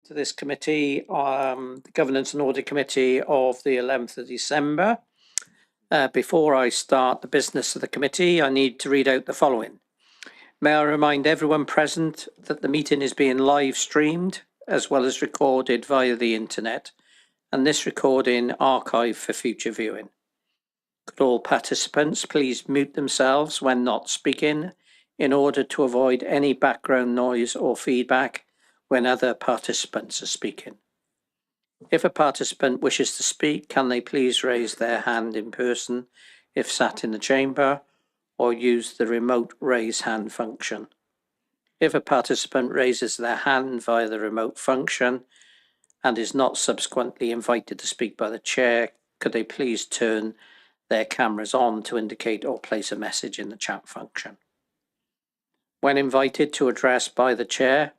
to this committee, the Governance and Audit Committee of the 11th of December. Before I start the business of the committee, I need to read out the following. May I remind everyone present that the meeting is being live streamed as well as recorded via the internet, and this recording archived for future viewing. Could all participants please mute themselves when not speaking in order to avoid any background noise or feedback when other participants are speaking. If a participant wishes to speak, can they please raise their hand in person if sat in the chamber, or use the remote raise hand function. If a participant raises their hand via the remote function and is not subsequently invited to speak by the chair, could they please turn their cameras on to indicate or place a message in the chat function. When invited to address by the chair,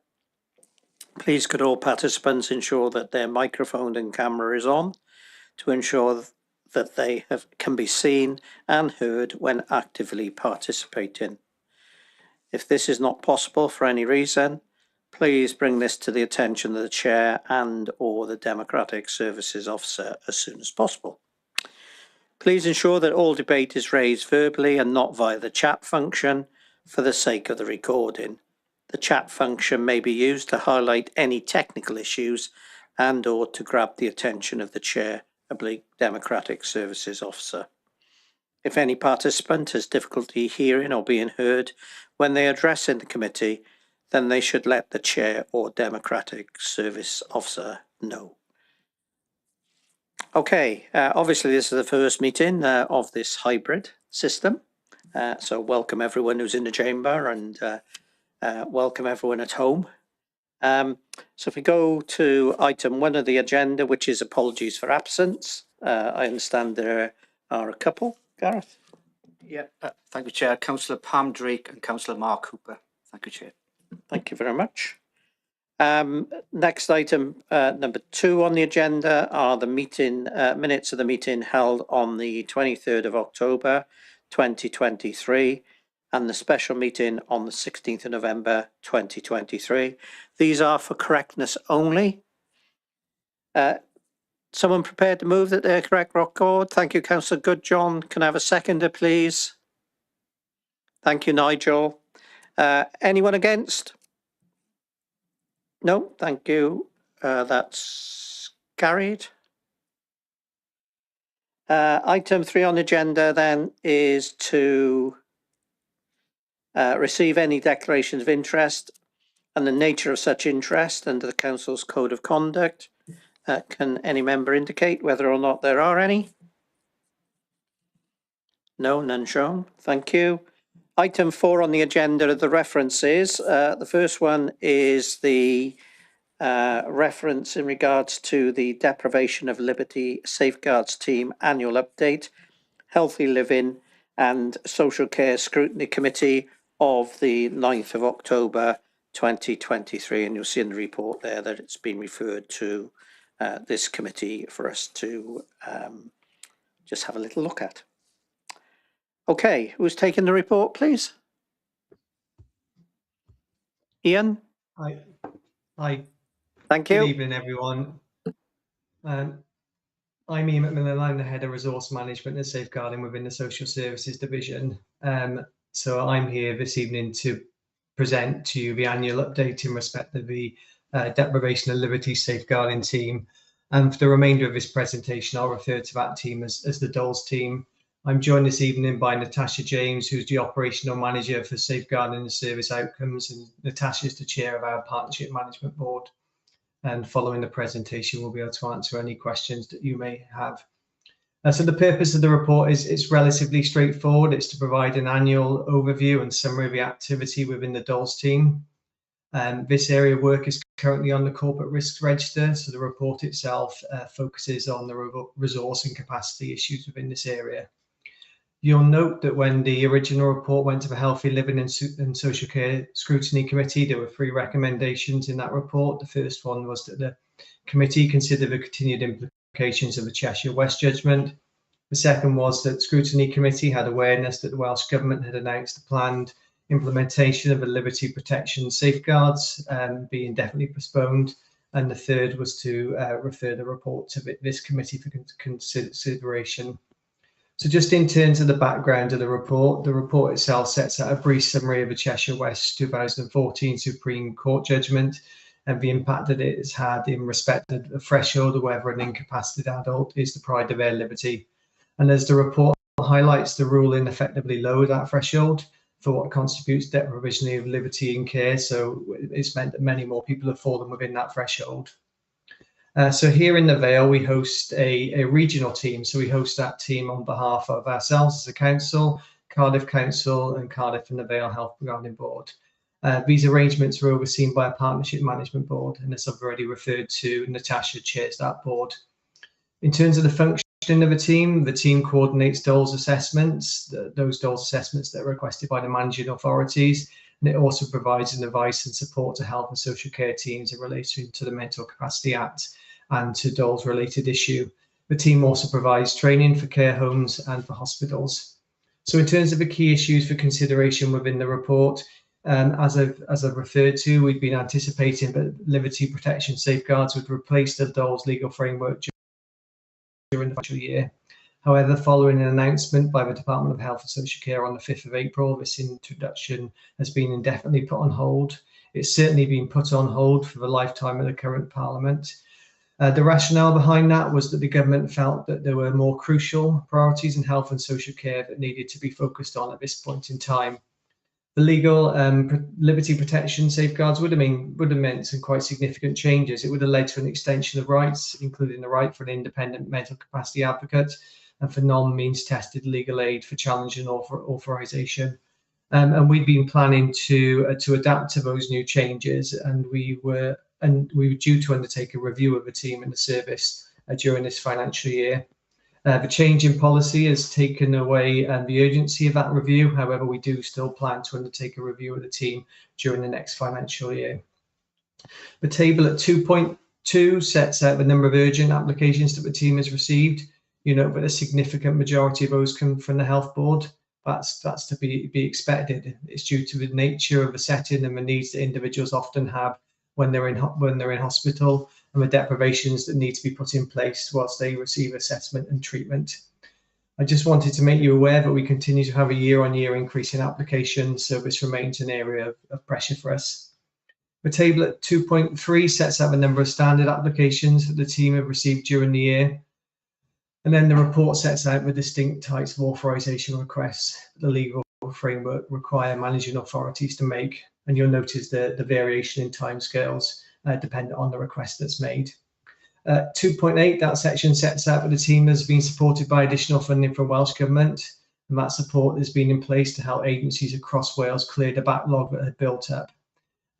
please could all participants ensure that their microphone and camera is on to ensure that they can be seen and heard when actively participating. If this is not possible for any reason, please bring this to the attention of the chair and or the Democratic Services Officer as soon as possible. Please ensure that all debate is raised verbally and not via the chat function for the sake of the recording. The chat function may be used to highlight any technical issues and or to grab the attention of the chair of the Democratic Services Officer. If any participant has difficulty hearing or being heard when they address in the committee, then they should let the chair or Democratic Service Officer know. Okay, obviously this is the first meeting of this hybrid system. So welcome everyone who's in the chamber and welcome everyone at home. So if we go to item 1 of the agenda, which is apologies for absence, I understand there are a couple. Gareth? Yeah, thank you, Chair. Councillor Pam Drake and Councillor Mark Cooper. Thank you, Chair. Thank you very much. Next item, number 2 on the agenda, are the meeting minutes of the meeting held on the 23rd of October 2023 and the special meeting on the 16th of November 2023. These are for correctness only. Someone prepared to move that they're correct record? Thank you, Councillor Goodjohn. Can I have a seconder, please? Thank you, Nigel. Anyone against? No, thank you. That's carried. Item 3 on the agenda then is to receive any declarations of interest and the nature of such interest under the Council's Code of Conduct. Can any member indicate whether or not there are any? No, none shown. Thank you. Item 4 on the agenda are the references. The first one is the reference in regards to the Deprivation of Liberty Safeguards Team Annual Update, Healthy Living and Social Care Scrutiny Committee of the 9th of October 2023. And you'll see in the report there that it's been referred to this committee for us to just have a little look at. Okay, who's taking the report, please? Ian? Hi. Thank you. Good evening, everyone. I'm Ian McMillan. I'm the Head of Resource Management and Safeguarding within the Social Services Division. So I'm here this evening to present to you the annual update in respect of the Deprivation of Liberty Safeguarding Team. And for the remainder of this presentation, I'll refer to that team as the DOLS team. I'm joined this evening by Natasha James, who's the Operational Manager for Safeguarding and Service Outcomes, and Natasha's the Chair of our Partnership Management Board. And following the presentation, we'll be able to answer any questions that you may have. So the purpose of the report is it's relatively straightforward. It's to provide an annual overview and summary of the activity within the DOLS team. This area of work is currently on the Corporate Risks Register, so the report itself focuses on the resource and capacity issues within this area. You'll note that when the original report went to the Healthy Living and Social Care Scrutiny Committee, there were 3 recommendations in that report. The first one was that the committee consider the continued implications of the Cheshire West judgment. The second was that the Scrutiny Committee had awareness that the Welsh Government had announced the planned implementation of the liberty protection safeguards being indefinitely postponed. and the third was to refer the report to this committee for consideration. So just in terms of the background of the report itself sets out a brief summary of the Cheshire West 2014 Supreme Court judgment and the impact that it has had in respect of the threshold of whether an incapacitated adult is deprived of their liberty. And as the report highlights, the ruling effectively lowered that threshold for what constitutes deprivation of liberty in care. So it's meant that many more people have fallen within that threshold. So here in the Vale, we host a regional team. So we host that team on behalf of ourselves as a council, Cardiff Council and Cardiff and the Vale Health Grounding Board. These arrangements were overseen by a partnership management board, and as I've already referred to, Natasha chairs that board. In terms of the functioning of the team coordinates DOLS assessments, those DOLS assessments that are requested by the managing authorities, and it also provides an advice and support to health and social care teams in relation to the Mental Capacity Act and to DOLS related issue. The team also provides training for care homes and for hospitals. So in terms of the key issues for consideration within the report, as I've referred to, we've been anticipating that liberty protection safeguards would replace the DOLS legal framework during the financial year. However, following an announcement by the Department of Health and Social Care on the 5th of April, this introduction has been indefinitely put on hold. It's certainly been put on hold for the lifetime of the current Parliament. The rationale behind that was that the government felt that there were more crucial priorities in health and social care that needed to be focused on at this point in time. The legal liberty protection safeguards would have meant some quite significant changes. It would have led to an extension of rights, including the right for an independent mental capacity advocate and for non-means tested legal aid for challenge and authorization. And we've been planning to adapt to those new changes, and we were due to undertake a review of the team and the service during this financial year. The change in policy has taken away the urgency of that review. However, we do still plan to undertake a review of the team during the next financial year. The table at 2.2 sets out the number of urgent applications that the team has received. You know, but a significant majority of those come from the health board. That's to be expected. It's due to the nature of the setting and the needs that individuals often have when they're in hospital, and the deprivations that need to be put in place whilst they receive assessment and treatment. I just wanted to make you aware that we continue to have a year-on-year increase in applications, so this remains an area of pressure for us. The table at 2.3 sets out the number of standard applications that the team have received during the year. And then the report sets out the distinct types of authorization requests the legal framework require managing authorities to make. And you'll notice the variation in timescales dependent on the request that's made. 2.8, that section sets out that the team has been supported by additional funding from Welsh Government, and that support has been in place to help agencies across Wales clear the backlog that had built up.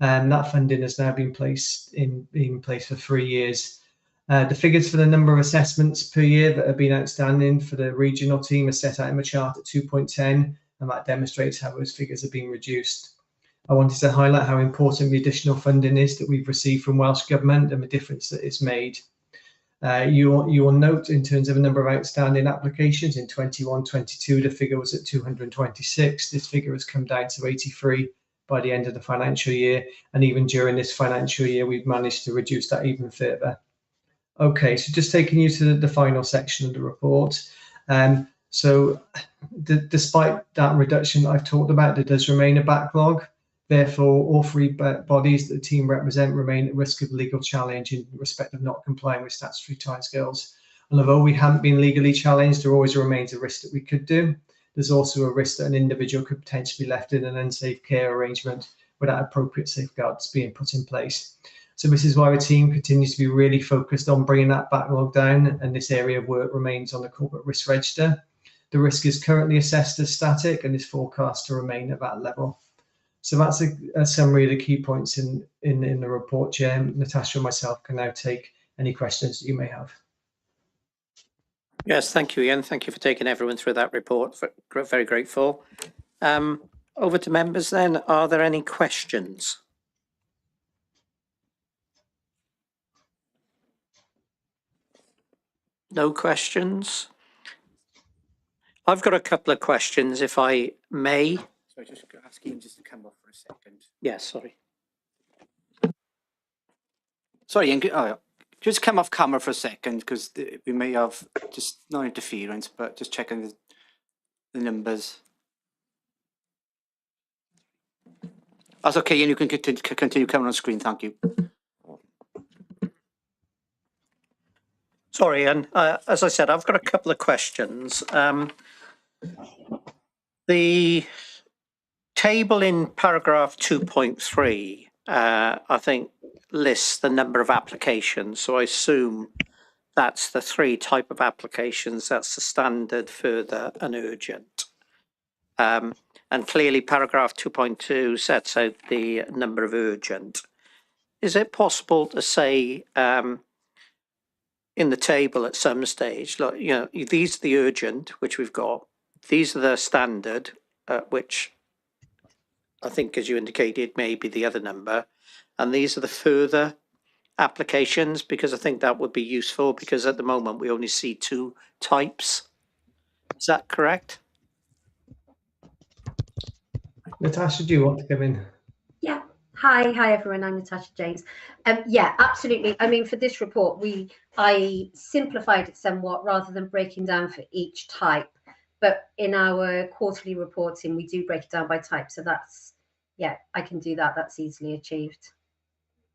And that funding has now been placed for 3 years. The figures for the number of assessments per year that have been outstanding for the regional team are set out in the chart at 2.10, and that demonstrates how those figures have been reduced. I wanted to highlight how important the additional funding is that we've received from Welsh Government and the difference that it's made. You will note in terms of the number of outstanding applications in 21-22, the figure was at 226. This figure has come down to 83 by the end of the financial year. And even during this financial year, we've managed to reduce that even further. Okay, so just taking you to the final section of the report. Despite that reduction that I've talked about, there does remain a backlog. Therefore, all 3 bodies that the team represent remain at risk of legal challenge in respect of not complying with statutory timescales. And although we haven't been legally challenged, there always remains a risk that we could do. There's also a risk that an individual could potentially be left in an unsafe care arrangement without appropriate safeguards being put in place. So this is why the team continues to be really focused on bringing that backlog down, and this area of work remains on the corporate risk register. The risk is currently assessed as static and is forecast to remain at that level. So that's a summary of the key points in the report, Chair. Natasha and myself can now take any questions that you may have. Yes, thank you, Ian. Thank you for taking everyone through that report. Very grateful. Over to members then. Are there any questions? No questions? I've got a couple of questions, if I may. Sorry, just ask Ian just to come off for a second. Yes, sorry. Sorry, Ian, just come off camera for a second because we may have just no interference, but just checking the numbers. That's okay, Ian, you can continue coming on screen, thank you. Sorry, Ian. As I said, I've got a couple of questions. The table in paragraph 2.3, I think, lists the number of applications. So I assume that's the three type of applications. That's the standard, further and urgent. And clearly paragraph 2.2 sets out the number of urgent. Is it possible to say in the table at some stage, like, you know, these are the urgent, which we've got, these are the standard, which I think, as you indicated, may be the other number, and these are the further applications, because I think that would be useful, because at the moment we only see two types. Is that correct? Natasha, do you want to come in? Yeah. Hi everyone. I'm Natasha James. Yeah, absolutely. I mean, for this report, I simplified it somewhat rather than breaking down for each type. But in our quarterly reporting, we do break it down by type. So that's, yeah, I can do that. That's easily achieved.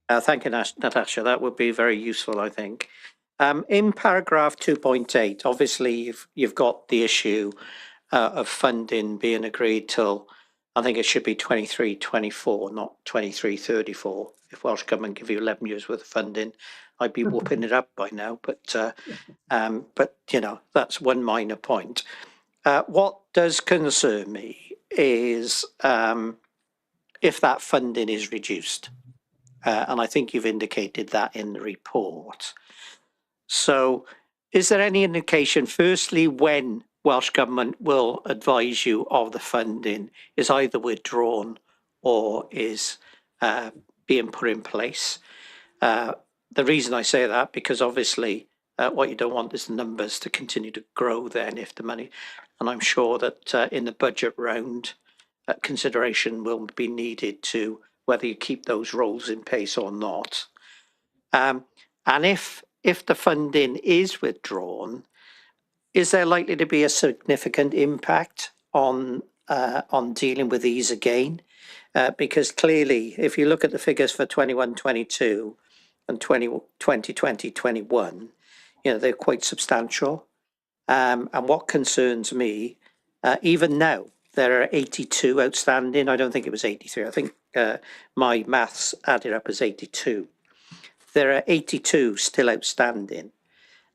Thank you, Natasha. That would be very useful, I think. In paragraph 2.8, obviously you've got the issue of funding being agreed till, I think it should be 23-24, not 23-34. If Welsh Government give you 11 years worth of funding, I'd be whooping it up by now. But you know, that's one minor point. What does concern me is if that funding is reduced. And I think you've indicated that in the report. So is there any indication, firstly, when Welsh Government will advise you of the funding is either withdrawn or is being put in place? The reason I say that, because obviously what you don't want is the numbers to continue to grow then if the money, and I'm sure that in the budget round, consideration will be needed to whether you keep those roles in place or not. And if the funding is withdrawn, is there likely to be a significant impact on dealing with these again? Because clearly, if you look at the figures for 21-22 and 2020-21, you know, they're quite substantial. And what concerns me, even now, there are 82 outstanding. I don't think it was 83. I think my maths added up as 82. There are 82 still outstanding.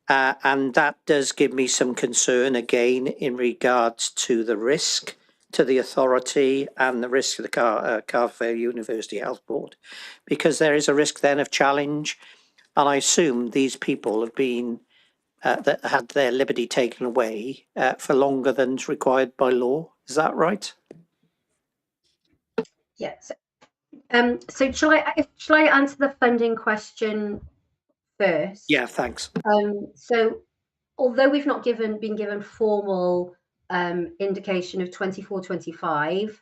And that does give me some concern again in regards to the risk to the authority and the risk to the Cardiff University Health Board, because there is a risk then of challenge. And I assume these people have been that had their liberty taken away for longer than's required by law. Is that right? Yes. So shall I answer the funding question first? Yeah, thanks. So although we've not been given formal indication of 24-25,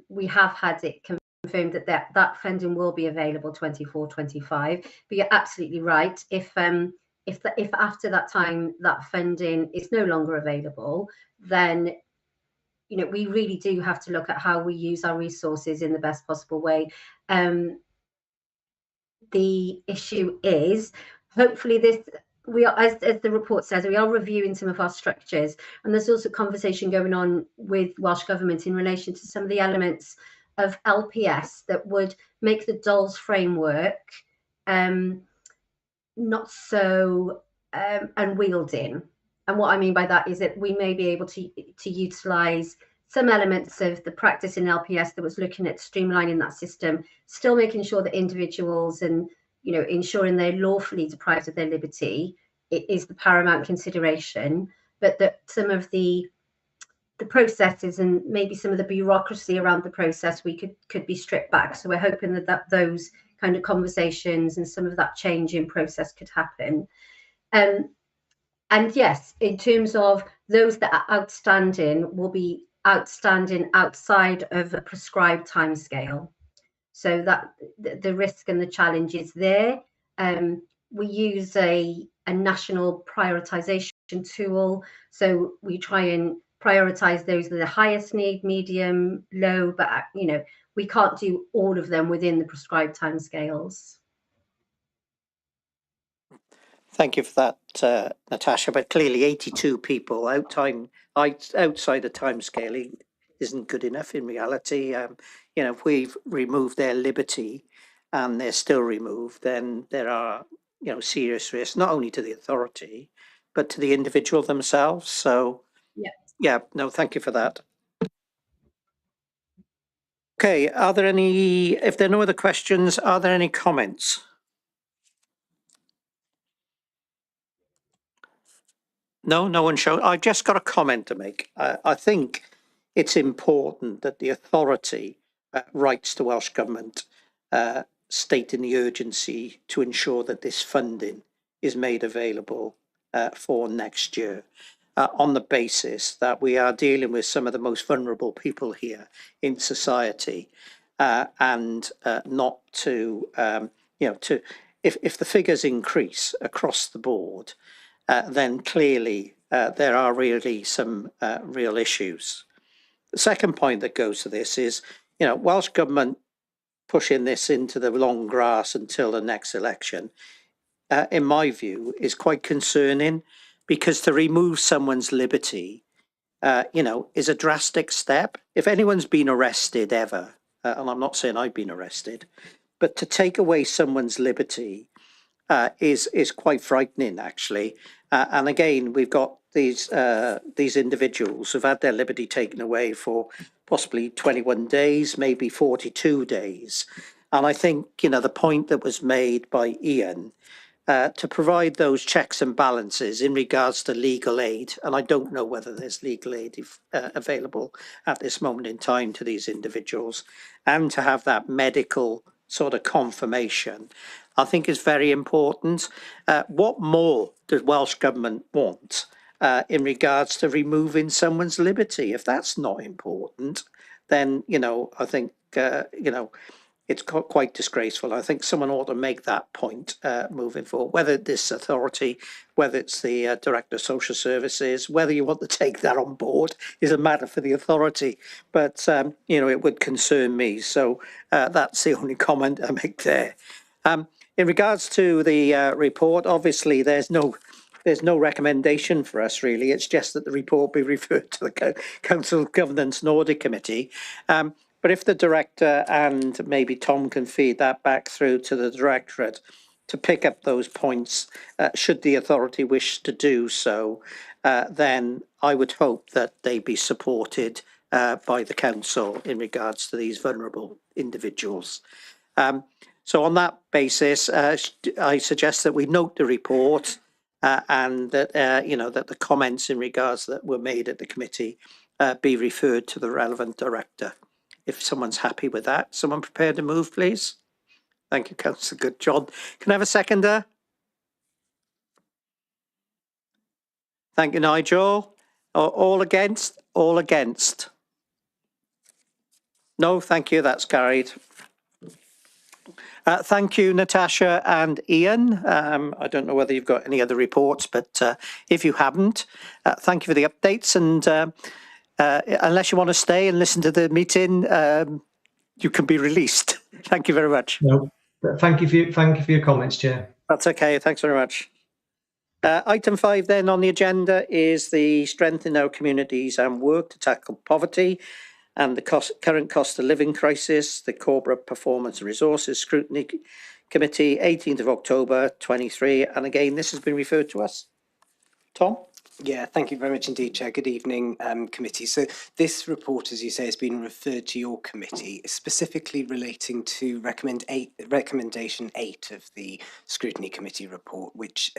we have had it confirmed that funding will be available 24-25. But you're absolutely right. If after that time that funding is no longer available, then you know we really do have to look at how we use our resources in the best possible way. The issue is, hopefully we are, as the report says, we are reviewing some of our structures, and there's also conversation going on with Welsh Government in relation to some of the elements of LPS that would make the DOLS framework not so unwielding. And what I mean by that is that we may be able to utilise some elements of the practice in LPS that was looking at streamlining that system, still making sure that individuals and, you know, ensuring they're lawfully deprived of their liberty, it is the paramount consideration, but that some of the processes and maybe some of the bureaucracy around the process we could be stripped back. So we're hoping that those kind of conversations and some of that change in process could happen. And yes, in terms of those that are outstanding, will be outstanding outside of a prescribed timescale. So that the risk and the challenge is there. We use a national prioritization tool, so we try and prioritize those that are the highest need, medium, low, but we can't do all of them within the prescribed timescales. Thank you for that, Natasha. But clearly 82 people outside the timescale isn't good enough in reality. If we've removed their liberty and they're still removed, then there are, serious risks, not only to the authority, but to the individual themselves. So, no, thank you for that. Okay, if there are no other questions, are there any comments? No, no one showed. I've just got a comment to make. I think it's important that the authority writes to Welsh Government stating the urgency to ensure that this funding is made available for next year on the basis that we are dealing with some of the most vulnerable people here in society and not to, if the figures increase across the board, then clearly there are really some real issues. The second point that goes to this is, Welsh Government pushing this into the long grass until the next election, in my view, is quite concerning, because to remove someone's liberty, is a drastic step. If anyone's been arrested ever, and I'm not saying I've been arrested, but to take away someone's liberty is quite frightening, actually. And again, we've got these individuals who've had their liberty taken away for possibly 21 days, maybe 42 days. And I think, the point that was made by Ian to provide those checks and balances in regards to legal aid, and I don't know whether there's legal aid available at this moment in time to these individuals, and to have that medical sort of confirmation, I think is very important. What more does Welsh Government want in regards to removing someone's liberty? If that's not important, then, I think, it's quite disgraceful. I think someone ought to make that point moving forward, whether this authority, whether it's the Director of Social Services, whether you want to take that on board is a matter for the authority. But, it would concern me. So that's the only comment I make there. In regards to the report, obviously there's no recommendation for us, really. It's just that the report be referred to the Council Governance and Audit Committee. But if the director and maybe Tom can feed that back through to the directorate to pick up those points, should the authority wish to do so, then I would hope that they be supported by the council in regards to these vulnerable individuals. So on that basis, I suggest that we note the report and that, that the comments in regards that were made at the committee be referred to the relevant director. If someone's happy with that, someone prepared to move, please. Thank you, Councillor Good. John, can I have a seconder? Thank you, Nigel. All against? All against? No, thank you, that's carried. Thank you, Natasha and Ian. I don't know whether you've got any other reports, but if you haven't, thank you for the updates. And unless you want to stay and listen to the meeting, you can be released. Thank you very much. No, thank you for your comments, Chair. That's okay. Thanks very much. Item 5 then on the agenda is the strengthening our communities and work to tackle poverty and the current cost of living crisis, the Corporate Performance and Resources Scrutiny Committee, 18th of October 23. And again, this has been referred to us. Tom? Yeah, thank you very much indeed, Chair. Good evening, committee. So this report, as you say, has been referred to your committee, specifically relating to recommendation 8 of the Scrutiny Committee report, which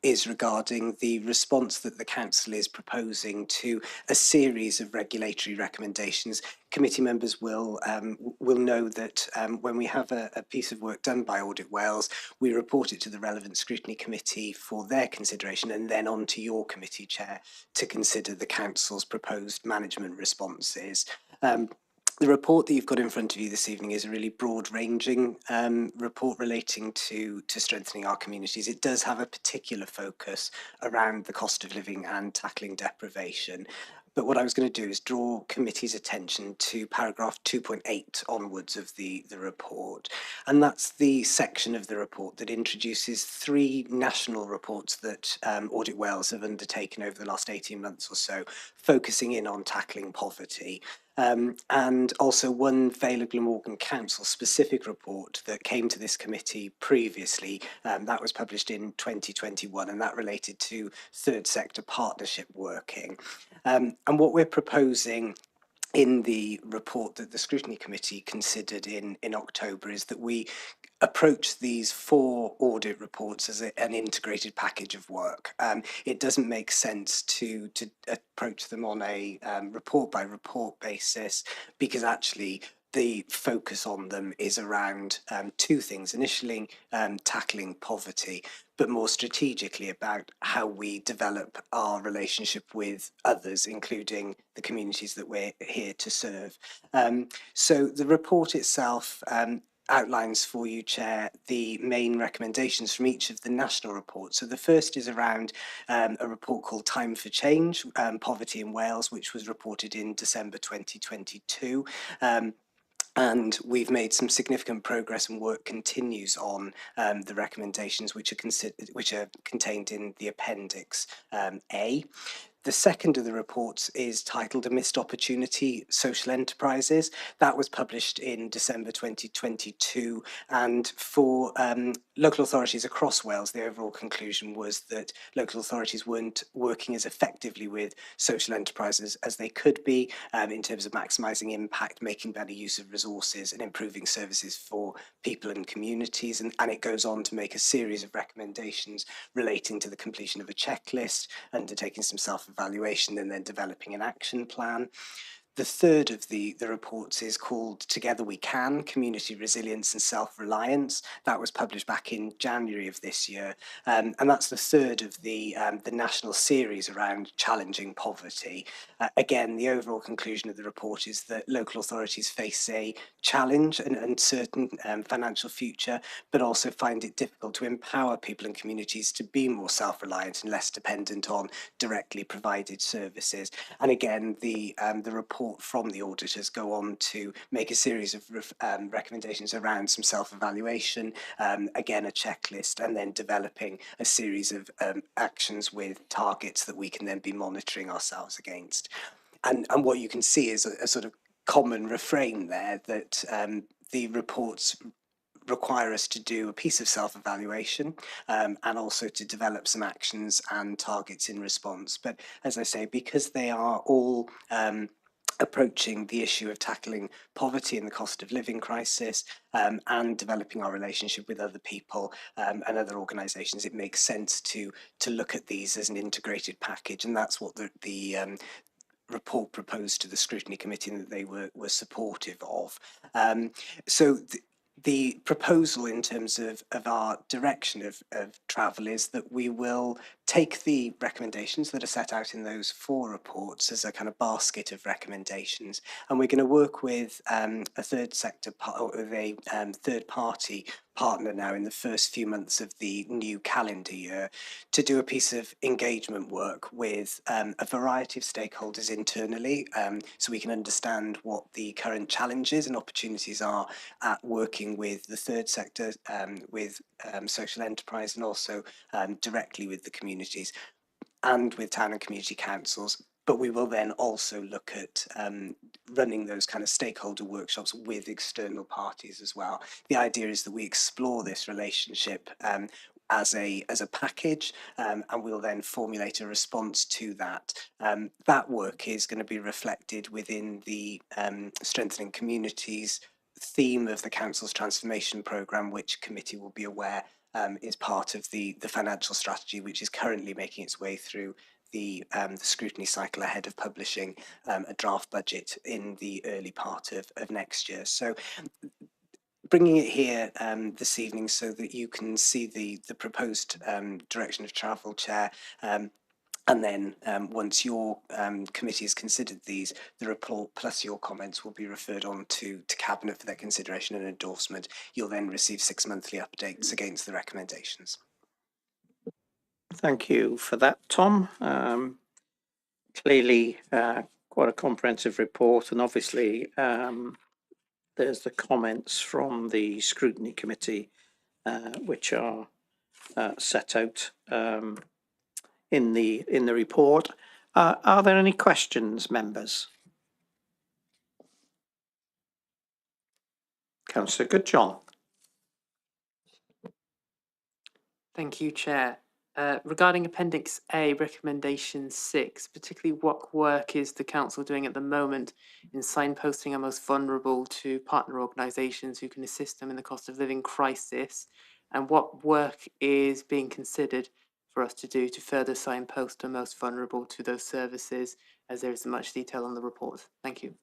is regarding the response that the Council is proposing to a series of regulatory recommendations. Committee members will know that when we have a piece of work done by Audit Wales, we report it to the relevant Scrutiny Committee for their consideration, and then on to your committee, Chair, to consider the Council's proposed management responses. The report that you've got in front of you this evening is a really broad-ranging report relating to strengthening our communities. It does have a particular focus around the cost of living and tackling deprivation. But what I was going to do is draw committee's attention to paragraph 2.8 onwards of the report. And that's the section of the report that introduces 3 national reports that Audit Wales have undertaken over the last 18 months or so, focusing in on tackling poverty. And also one Vale Glamorgan Council specific report that came to this committee previously, that was published in 2021, and that related to third sector partnership working. And what we're proposing in the report that the Scrutiny Committee considered in October is that we approach these 4 audit reports as an integrated package of work. It doesn't make sense to approach them on a report by report basis, because actually the focus on them is around 2 things. Initially, tackling poverty, but more strategically about how we develop our relationship with others, including the communities that we're here to serve. So the report itself outlines for you, Chair, the main recommendations from each of the national reports. So the first is around a report called Time for Change, Poverty in Wales, which was reported in December 2022. And we've made some significant progress, and work continues on the recommendations which are contained in the Appendix A. The second of the reports is titled A Missed Opportunity, Social Enterprises. That was published in December 2022. And for local authorities across Wales, the overall conclusion was that local authorities weren't working as effectively with social enterprises as they could be in terms of maximising impact, making better use of resources and improving services for people and communities. And it goes on to make a series of recommendations relating to the completion of a checklist, undertaking some self-evaluation, and then developing an action plan. The third of the reports is called Together We Can, Community Resilience and Self-Reliance. That was published back in January of this year. And that's the third of the national series around challenging poverty. Again, the overall conclusion of the report is that local authorities face a challenge and uncertain financial future, but also find it difficult to empower people and communities to be more self-reliant and less dependent on directly provided services. And again, the report from the auditors go on to make a series of recommendations around some self-evaluation, again a checklist, and then developing a series of actions with targets that we can then be monitoring ourselves against. And what you can see is a sort of common refrain there, that the reports require us to do a piece of self-evaluation and also to develop some actions and targets in response. But as I say, because they are all approaching the issue of tackling poverty and the cost of living crisis and developing our relationship with other people and other organisations, it makes sense to look at these as an integrated package, and that's what the report proposed to the Scrutiny Committee and that they were supportive of. So the proposal in terms of our direction of travel is that we will take the recommendations that are set out in those 4 reports as a kind of basket of recommendations, and we're going to work with a third party partner now in the first few months of the new calendar year to do a piece of engagement work with a variety of stakeholders internally, so we can understand what the current challenges and opportunities are at working with the third sector, with social enterprise, and also directly with the communities and with town and community councils. But we will then also look at running those kind of stakeholder workshops with external parties as well. The idea is that we explore this relationship as a package, and we'll then formulate a response to that. That work is going to be reflected within the Strengthening Communities theme of the Council's transformation programme, which committee will be aware is part of the financial strategy, which is currently making its way through the scrutiny cycle ahead of publishing a draft budget in the early part of next year. So bringing it here this evening so that you can see the proposed direction of travel, Chair, And then once your committee has considered these, the report plus your comments will be referred on to Cabinet for their consideration and endorsement. You'll then receive 6 monthly updates against the recommendations. Thank you for that, Tom. Clearly quite a comprehensive report, and obviously there's the comments from the scrutiny committee which are set out in the report. Are there any questions, members? Councillor Goodjohn. Thank you, Chair. Regarding Appendix A, Recommendation 6, particularly what work is the Council doing at the moment in signposting our most vulnerable to partner organisations who can assist them in the cost of living crisis, and what work is being considered for us to do to further signpost our most vulnerable to those services, as there isn't much detail on the report. Thank you.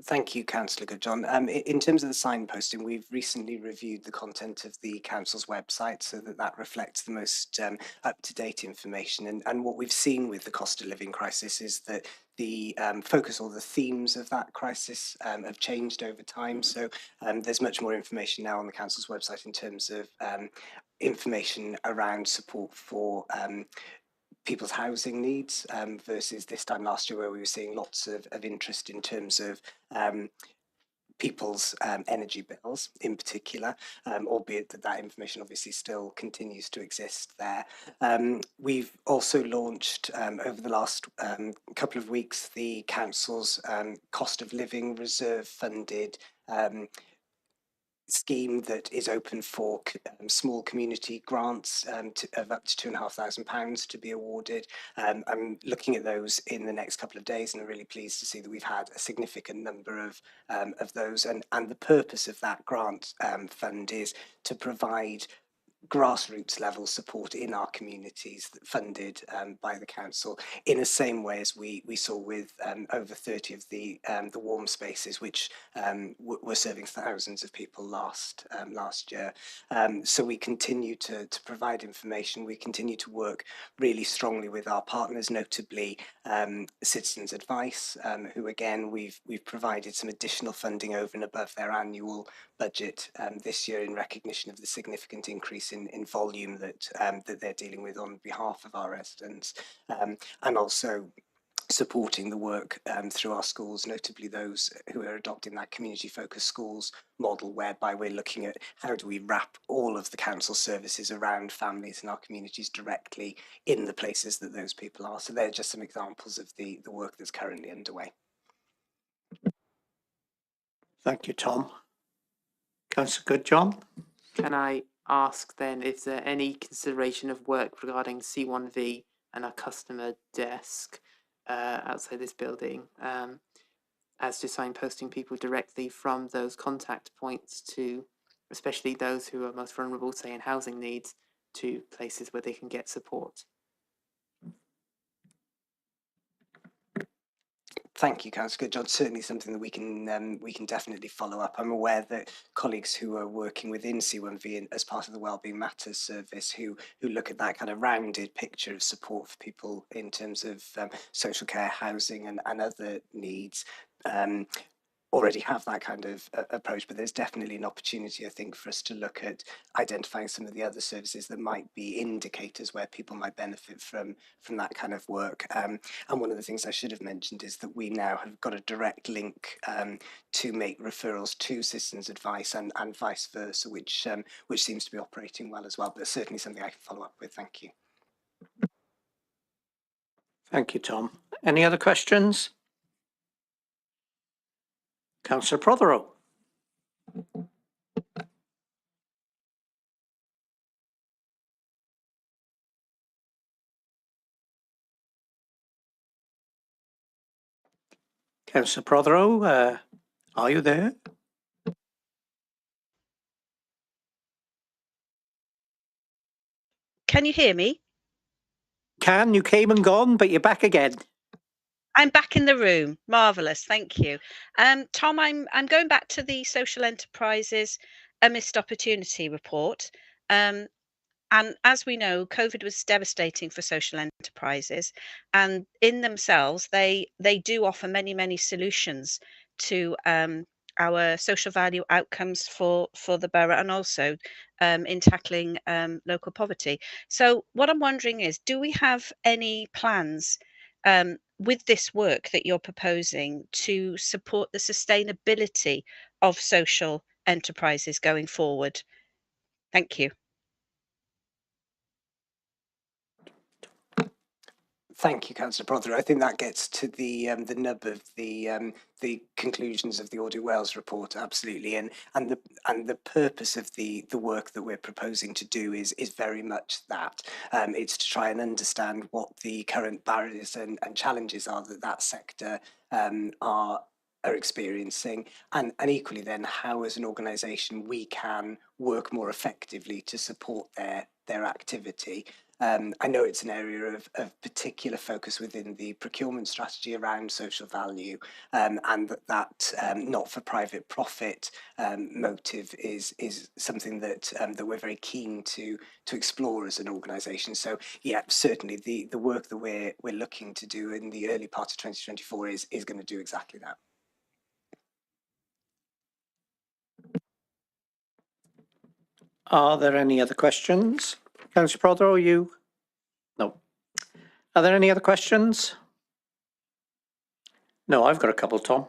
Thank you, Councillor Goodjohn. In terms of the signposting, we've recently reviewed the content of the Council's website so that reflects the most up-to-date information. And what we've seen with the cost of living crisis is that the focus or the themes of that crisis have changed over time. So there's much more information now on the Council's website in terms of information around support for people's housing needs versus this time last year where we were seeing lots of interest in terms of people's energy bills in particular, albeit that information obviously still continues to exist there. We've also launched over the last couple of weeks the Council's cost of living reserve funded scheme that is open for small community grants of up to £2,500 to be awarded. I'm looking at those in the next couple of days, and I'm really pleased to see that we've had a significant number of those. And the purpose of that grant fund is to provide grassroots level support in our communities funded by the council in the same way as we saw with over 30 of the warm spaces which were serving thousands of people last year. So we continue to provide information. We continue to work really strongly with our partners, notably Citizens Advice, who again we've provided some additional funding over and above their annual budget this year in recognition of the significant increase in volume that they're dealing with on behalf of our residents, and also supporting the work through our schools, notably those who are adopting that community focused schools model, whereby we're looking at how do we wrap all of the council services around families in our communities directly in the places that those people are. So they're just some examples of the work that's currently underway. Thank you, Tom. Councillor Goodjohn. Can I ask then if there any consideration of work regarding C1V and our customer desk outside this building, as to signposting people directly from those contact points to, especially those who are most vulnerable, say in housing needs, to places where they can get support? Thank you, Councillor Goodjohn. Certainly something that we can definitely follow up. I'm aware that colleagues who are working within C1V as part of the Wellbeing Matters service who look at that kind of rounded picture of support for people in terms of social care, housing and other needs, already have that kind of approach, but there's definitely an opportunity, I think, for us to look at identifying some of the other services that might be indicators where people might benefit from that kind of work. And one of the things I should have mentioned is that we now have got a direct link to make referrals to Citizens Advice and vice versa, which seems to be operating well as well, but certainly something I can follow up with. Thank you. Thank you, Tom. Any other questions? Councillor Prothero. Councillor Prothero, are you there? Can you hear me? You came and gone, but you're back again. I'm back in the room. Marvellous, thank you. Tom, I'm going back to the Social Enterprises A Missed Opportunity report. And as we know, COVID was devastating for social enterprises, and in themselves, they do offer many solutions to our social value outcomes for the borough, and also in tackling local poverty. So, what I'm wondering is, do we have any plans with this work that you're proposing to support the sustainability of social enterprises going forward? Thank you. Thank you, Councillor Prothero. I think that gets to the nub of the conclusions of the Audit Wales report, absolutely, and the purpose of the work that we're proposing to do is very much that. It's to try and understand what the current barriers and challenges are that sector are experiencing, and equally then how as an organisation we can work more effectively to support their activity. I know it's an area of particular focus within the procurement strategy around social value, and that not for private profit motive is something that we're very keen to explore as an organisation. So yeah, certainly the work that we're looking to do in the early part of 2024 is going to do exactly that. Are there any other questions? Councillor Prothero, you? No. Are there any other questions? No, I've got a couple, Tom.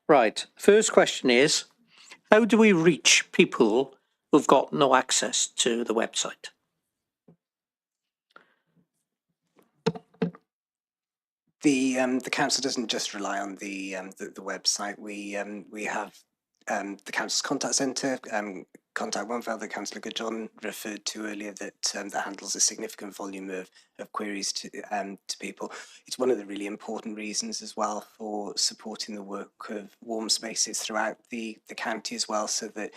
Right, first question is, how do we reach people who've got no access to the website? The council doesn't just rely on the website. We have the council's contact centre, Contact One File that Councillor Goodjohn referred to earlier, that handles a significant volume of queries to people. It's one of the really important reasons as well for supporting the work of warm spaces throughout the county as well, so that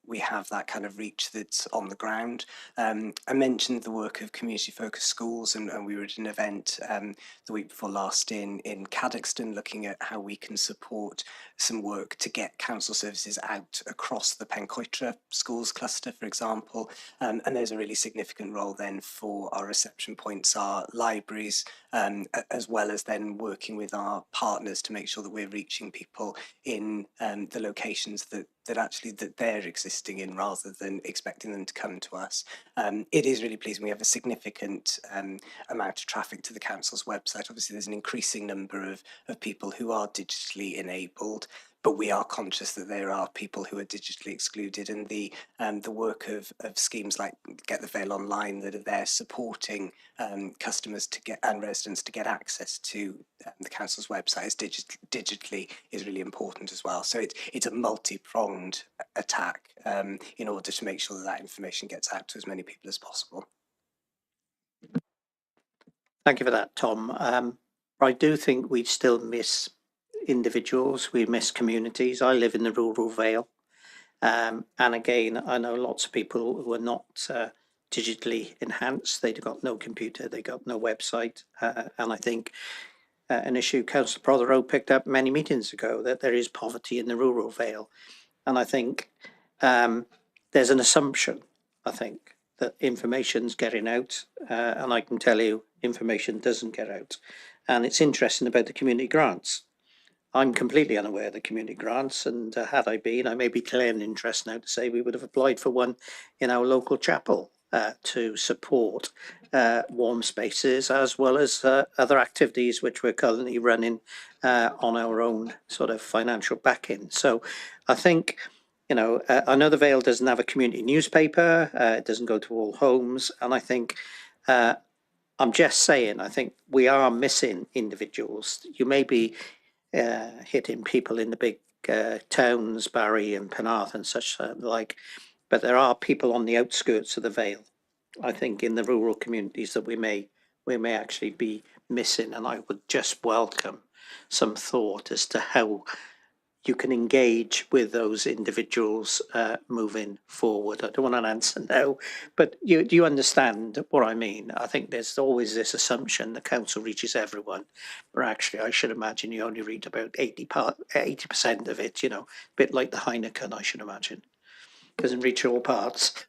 we have that kind of reach that's on the ground. I mentioned the work of community focused schools, and we were at an event the week before last in Cadoxton, looking at how we can support some work to get council services out across the Pencoitra schools cluster, for example, and there's a really significant role then for our reception points, our libraries, as well as then working with our partners to make sure that we're reaching people in the locations that they're existing in, rather than expecting them to come to us. It is really pleasing. We have a significant amount of traffic to the council's website. Obviously, there's an increasing number of people who are digitally enabled, but we are conscious that there are people who are digitally excluded, and the work of schemes like Get the Veil Online that are there supporting customers to get and residents to get access to the council's website digitally is really important as well. So it's a multi-pronged attack in order to make sure that information gets out to as many people as possible. Thank you for that, Tom. I do think we still miss individuals, we miss communities. I live in the rural Vale, and again, I know lots of people who are not digitally enhanced. They've got no computer, they got no website, and I think an issue Councillor Prothero picked up many meetings ago, that there is poverty in the rural Vale, and I think there's an assumption, I think, that information's getting out, and I can tell you information doesn't get out. And it's interesting about the community grants. I'm completely unaware of the community grants, and had I been, I may be declaring interest now to say we would have applied for one in our local chapel to support warm spaces, as well as other activities which we're currently running on our own sort of financial backing. So I think, you know, I know the Vale doesn't have a community newspaper, it doesn't go to all homes, and I think I'm just saying, I think we are missing individuals. You may be hitting people in the big towns, Barry and Penarth and such like, but there are people on the outskirts of the Vale, I think, in the rural communities that we may actually be missing, and I would just welcome some thought as to how you can engage with those individuals moving forward. I don't want an answer now, but do you understand what I mean? I think there's always this assumption the council reaches everyone, but actually I should imagine you only read about 80% of it, you know, a bit like the Heineken, I should imagine. Doesn't reach all parts.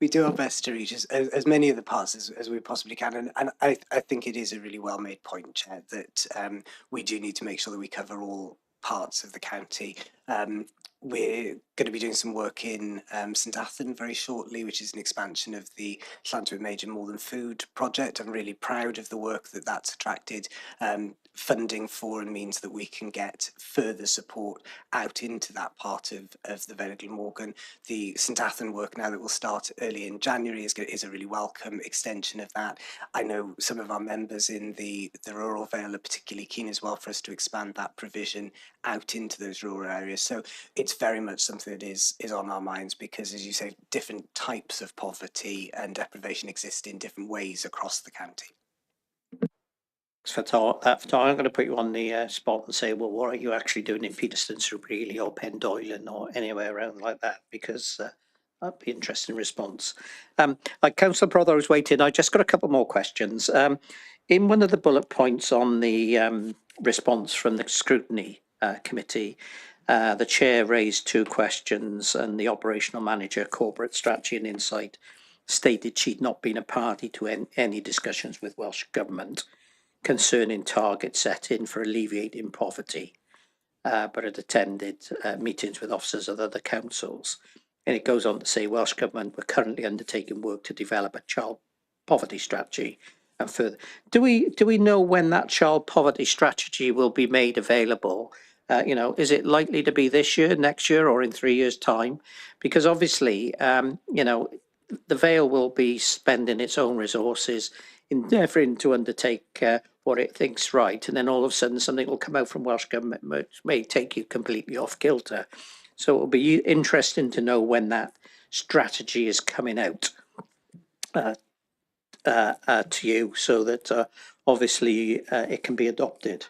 We do our best to reach as many of the parts as we possibly can. And I think it is a really well made point, Chair, that we do need to make sure that we cover all parts of the county. We're going to be doing some work in St Athan very shortly, which is an expansion of the Llantywydd Major More Than Food project. I'm really proud of the work that that's attracted funding for, and means that we can get further support out into that part of the Vale of Glamorgan. The St Athan work now that will start early in January is a really welcome extension of that. I know some of our members in the rural Vale are particularly keen as well for us to expand that provision out into those rural areas. So it's very much something that is on our minds, because, as you say, different types of poverty and deprivation exist in different ways across the county. For that, I'm going to put you on the spot and say, well, what are you actually doing in Peterston, Super-Ely or Pendoilen or anywhere around like that? Because that'd be an interesting response. Like Councillor Prother was waiting, I just got a couple more questions. In one of the bullet points on the response from the scrutiny committee, the chair raised 2 questions, and the operational manager, corporate strategy and insight, stated she'd not been a party to any discussions with Welsh Government concerning target setting for alleviating poverty, but had attended meetings with officers of other councils. And it goes on to say Welsh Government were currently undertaking work to develop a child poverty strategy. And further, do we know when that child poverty strategy will be made available? You know, is it likely to be this year, next year, or in 3 years' time? Because obviously, you know, the Vale will be spending its own resources endeavouring to undertake what it thinks right, and then all of a sudden something will come out from Welsh Government which may take you completely off kilter. So it'll be interesting to know when that strategy is coming out to you, so that obviously it can be adopted.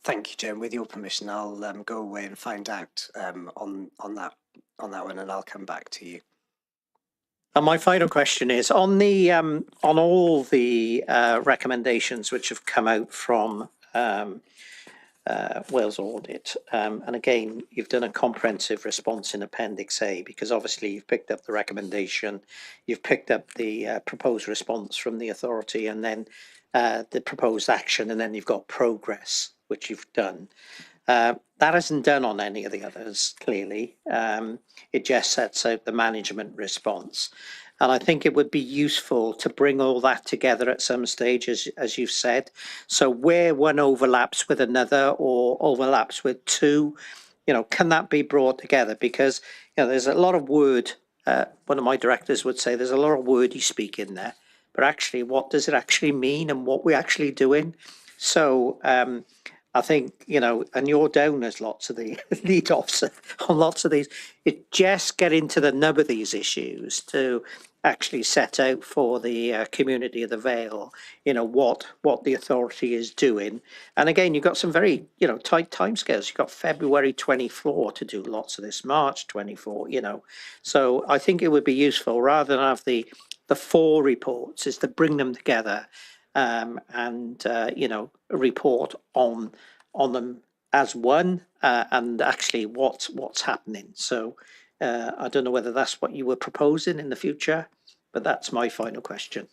Thank you, Jim. With your permission, I'll go away and find out on that one, and I'll come back to you. And my final question is on the on all the recommendations which have come out from Wales Audit, and again, you've done a comprehensive response in Appendix A, because obviously you've picked up the recommendation, you've picked up the proposed response from the authority, and then the proposed action, and then you've got progress, which you've done. That isn't done on any of the others, clearly. It just sets out the management response. And I think it would be useful to bring all that together at some stage, as you've said. So where one overlaps with another or overlaps with 2, you know, can that be brought together? Because, you know, there's a lot of word, one of my directors would say, there's a lot of wordy speak in there. But actually, what does it actually mean and what we're actually doing? So I think, you know, and you're down as lots of the lead officer on lots of these, it just get into the nub of these issues to actually set out for the community of the Vale, you know, what the authority is doing. And again, you've got some very, you know, tight timescales. You've got February 24 to do lots of this, March 24, you know. So I think it would be useful, rather than have the 4 reports, is to bring them together and you know, report on them as one, and actually what's happening. So I don't know whether that's what you were proposing in the future, but that's my final question.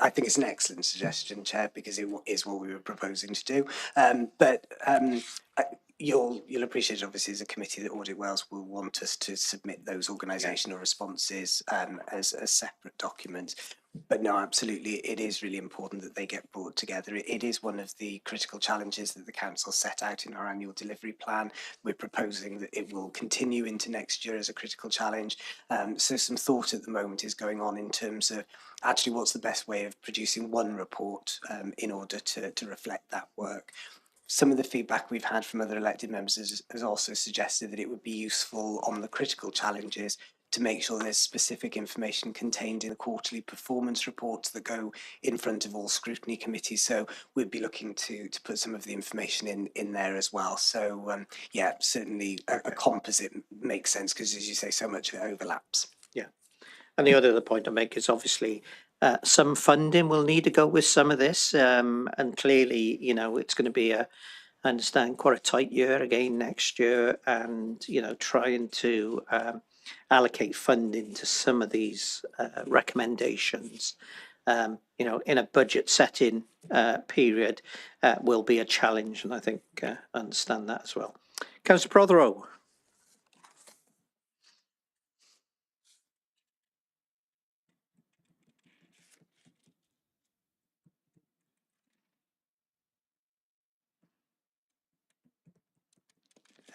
I think it's an excellent suggestion, Chair, because it is what we were proposing to do. You'll appreciate, obviously, as a committee, that Audit Wales will want us to submit those organisational responses as separate documents. But no, absolutely, it is really important that they get brought together. It is one of the critical challenges that the council set out in our annual delivery plan. We're proposing that it will continue into next year as a critical challenge. So some thought at the moment is going on in terms of actually what's the best way of producing one report in order to reflect that work. Some of the feedback we've had from other elected members has also suggested that it would be useful on the critical challenges to make sure there's specific information contained in the quarterly performance reports that go in front of all scrutiny committees. So we'd be looking to put some of the information in there as well. So yeah, certainly a composite makes sense, because, as you say, so much of it overlaps. Yeah. And the other point I make is obviously some funding will need to go with some of this. And clearly, you know, it's going to be I understand, quite a tight year again next year, and, you know, trying to allocate funding to some of these recommendations, in a budget setting period will be a challenge. And I think I understand that as well. Councillor Prothero.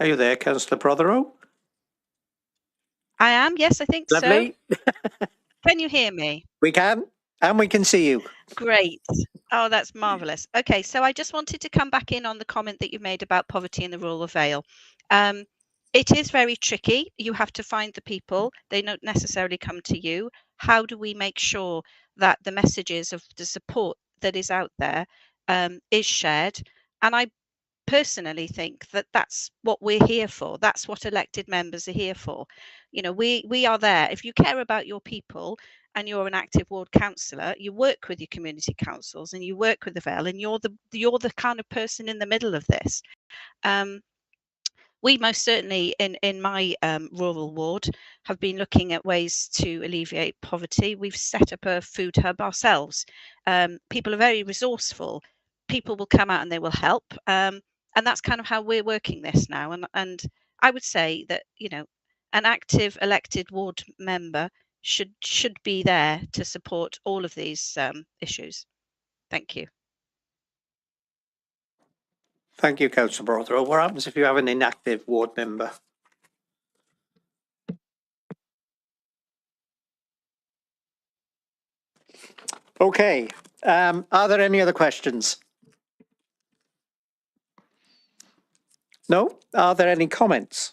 Are you there, Councillor Prothero? I am, yes, I think Lovely. so. Can you hear me? We can, and we can see you. Great. Oh, that's marvellous. Okay, so I just wanted to come back in on the comment that you made about poverty in the rural Vale. It is very tricky. You have to find the people. They don't necessarily come to you. How do we make sure that the messages of the support that is out there is shared? And I personally think that that's what we're here for. That's what elected members are here for. We are there. If you care about your people and you're an active ward councillor, you work with your community councils and you work with the Vale, and you're the kind of person in the middle of this. We most certainly in my rural ward have been looking at ways to alleviate poverty. We've set up a food hub ourselves. People are very resourceful. People will come out and they will help. And that's kind of how we're working this now. And I would say that, an active elected ward member should be there to support all of these issues. Thank you. Thank you, Councillor Prothero. What happens if you have an inactive ward member? Okay. Are there any other questions? No? Are there any comments?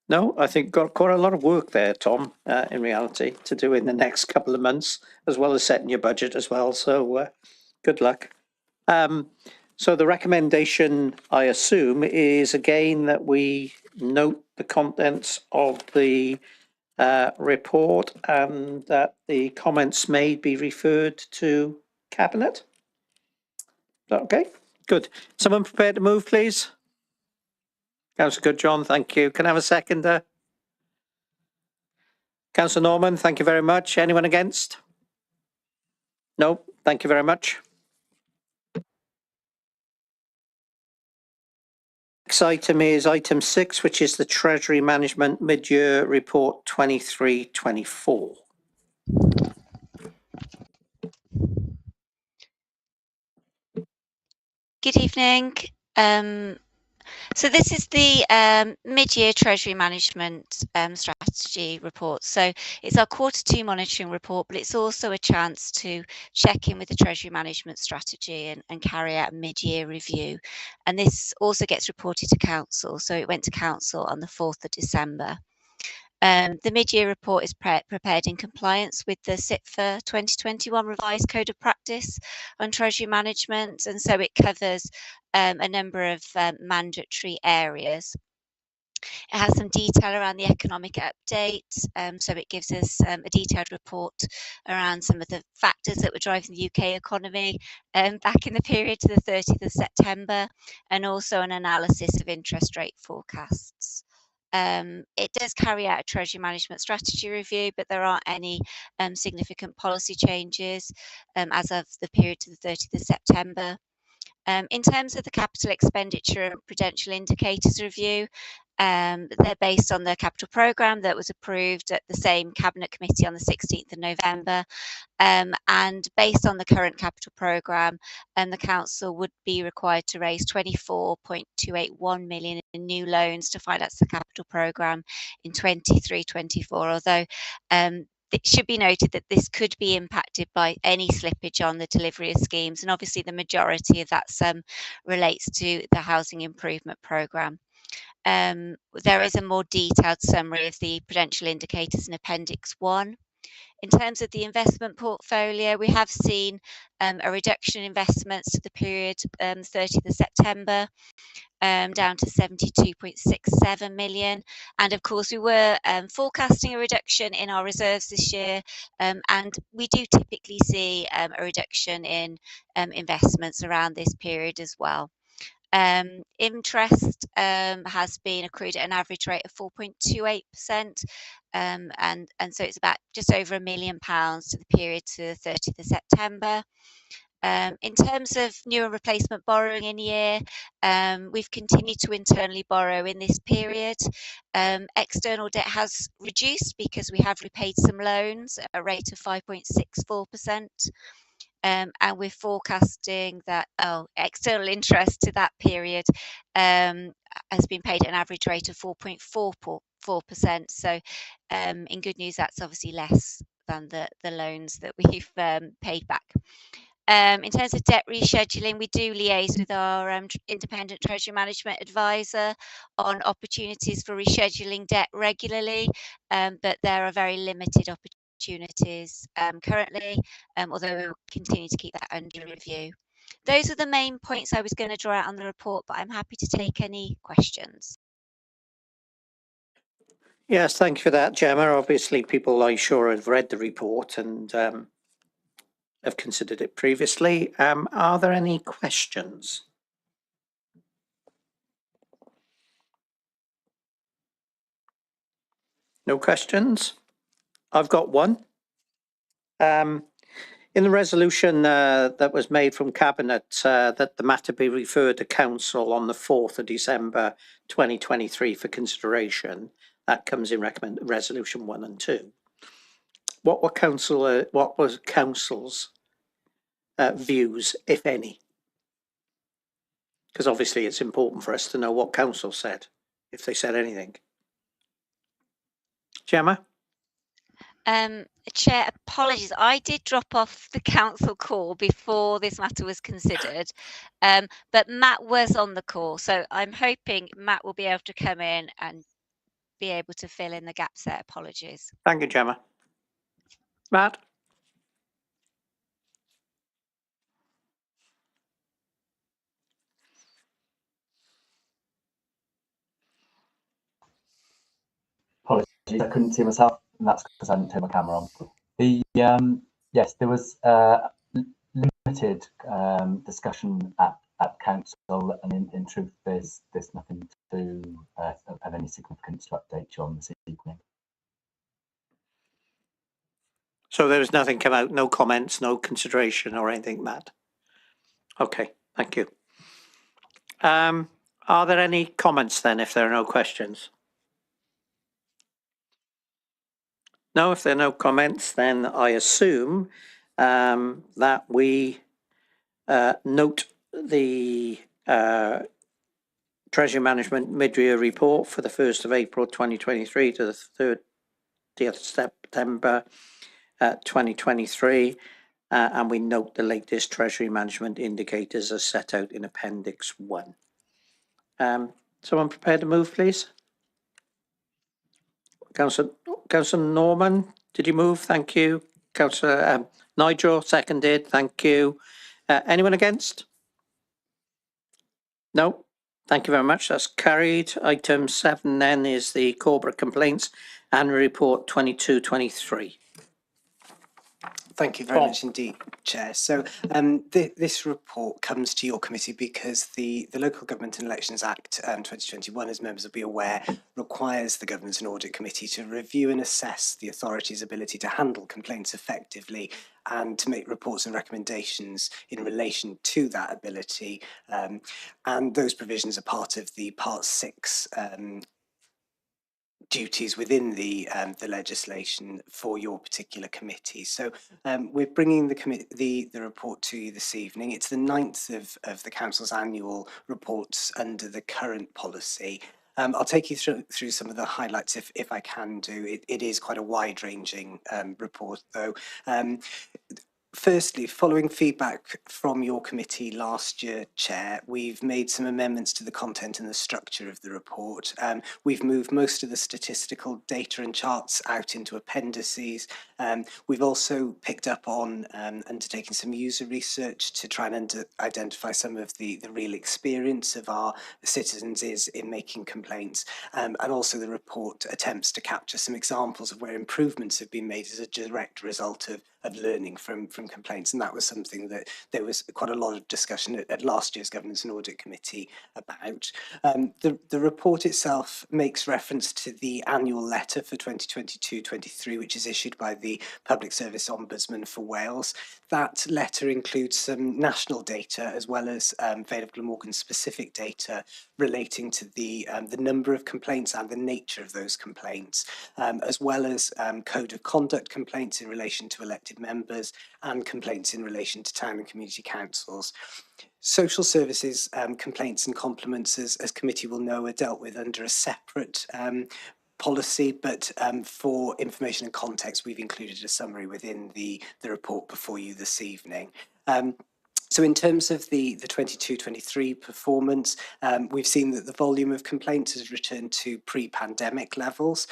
No, I think got quite a lot of work there, Tom, in reality, to do in the next couple of months, as well as setting your budget as well. So good luck. So the recommendation, I assume, is again that we note the contents of the report and that the comments may be referred to Cabinet. Is that okay? Good. Someone prepared to move, please? Councillor Goodjohn, thank you. Can I have a seconder? Councillor Norman, thank you very much. Anyone against? No, thank you very much. Next item is item 6, which is the Treasury Management Mid-Year Report 23-24. Good evening. So this is the mid-year Treasury Management Strategy report. So it's our Q2 monitoring report, but it's also a chance to check in with the Treasury Management Strategy and carry out a mid-year review. And this also gets reported to Council. So it went to Council on the 4th of December. The mid-year report is prepared in compliance with the SIPFA 2021 revised Code of Practice on Treasury Management, and so it covers a number of mandatory areas. It has some detail around the economic update, so it gives us a detailed report around some of the factors that were driving the UK economy back in the period to the 30th of September, and also an analysis of interest rate forecasts. It does carry out a Treasury Management Strategy review, but there aren't any significant policy changes as of the period to the 30th of September. In terms of the capital expenditure and prudential indicators review, they're based on the capital programme that was approved at the same Cabinet Committee on the 16th of November. And based on the current capital programme, the Council would be required to raise 24.281 million in new loans to finance the capital programme in 23-24, although it should be noted that this could be impacted by any slippage on the delivery of schemes, and obviously the majority of that sum relates to the housing improvement programme. There is a more detailed summary of the prudential indicators in Appendix 1. In terms of the investment portfolio, we have seen a reduction in investments to the period 30th of September, down to 72.67 million. And of course, we were forecasting a reduction in our reserves this year, and we do typically see a reduction in investments around this period as well. Interest has been accrued at an average rate of 4.28%, and so it's about just over £1 million to the period to the 30th of September. In terms of new and replacement borrowing in year, we've continued to internally borrow in this period. External debt has reduced because we have repaid some loans at a rate of 5.64%. And we're forecasting that external interest to that period has been paid at an average rate of 4.44%. So in good news, that's obviously less than the loans that we've paid back. In terms of debt rescheduling, we do liaise with our independent treasury management advisor on opportunities for rescheduling debt regularly, but there are very limited opportunities currently, although we will continue to keep that under review. Those are the main points I was going to draw out on the report, but I'm happy to take any questions. Yes, thank you for that, Gemma. Obviously, people I'm sure have read the report and have considered it previously. Are there any questions? No questions? I've got one. In the resolution that was made from Cabinet that the matter be referred to Council on the 4th of December 2023 for consideration, that comes in resolution 1 and 2. What was Council's views, if any? Because obviously it's important for us to know what Council said, if they said anything. Gemma? Chair, apologies. I did drop off the council call before this matter was considered, but Matt was on the call, so I'm hoping Matt will be able to come in and be able to fill in the gaps there. Apologies. Thank you, Gemma. Matt? Apologies, I couldn't see myself, and that's because I didn't turn my camera on. Yes, there was limited discussion at council, and in truth, there's nothing of any significance to update you on this evening. So there was nothing come out, no comments, no consideration or anything, Matt? Okay, thank you. Are there any comments then, if there are no questions? No, if there are no comments, then I assume that we note the Treasury Management mid-year report for the 1st of April 2023 to the 30th September 2023, and we note the latest Treasury Management indicators as set out in Appendix 1. Someone prepared to move, please? Councillor Norman, did you move? Thank you. Councillor Nigel, seconded. Thank you. Anyone against? No. Thank you very much. That's carried. Item 7 then is the corporate complaints annual report 22-23. Thank you very much indeed, Chair. So this report comes to your committee because the Local Government and Elections Act 2021, as members will be aware, requires the Governance and Audit Committee to review and assess the authority's ability to handle complaints effectively and to make reports and recommendations in relation to that ability. And those provisions are part of the Part 6 duties within the legislation for your particular committee. So we're bringing the report to you this evening. It's the 9th of the Council's annual reports under the current policy. I'll take you through some of the highlights if I can do. It is quite a wide-ranging report, though. Firstly, following feedback from your committee last year, Chair, we've made some amendments to the content and the structure of the report. We've moved most of the statistical data and charts out into appendices. We've also picked up on undertaking some user research to try and identify some of the real experience of our citizens in making complaints. And also the report attempts to capture some examples of where improvements have been made as a direct result of learning from from complaints, and that was something that there was quite a lot of discussion at last year's Governance and Audit Committee about. The report itself makes reference to the annual letter for 2022-23, which is issued by the Public Service Ombudsman for Wales. That letter includes some national data as well as Vale of Glamorgan specific data relating to the number of complaints and the nature of those complaints, as well as code of conduct complaints in relation to elected members and complaints in relation to town and community councils. Social services complaints and compliments, as committee will know, are dealt with under a separate policy, but for information and context, we've included a summary within the report before you this evening. So in terms of the 22-23 performance, we've seen that the volume of complaints has returned to pre-pandemic levels.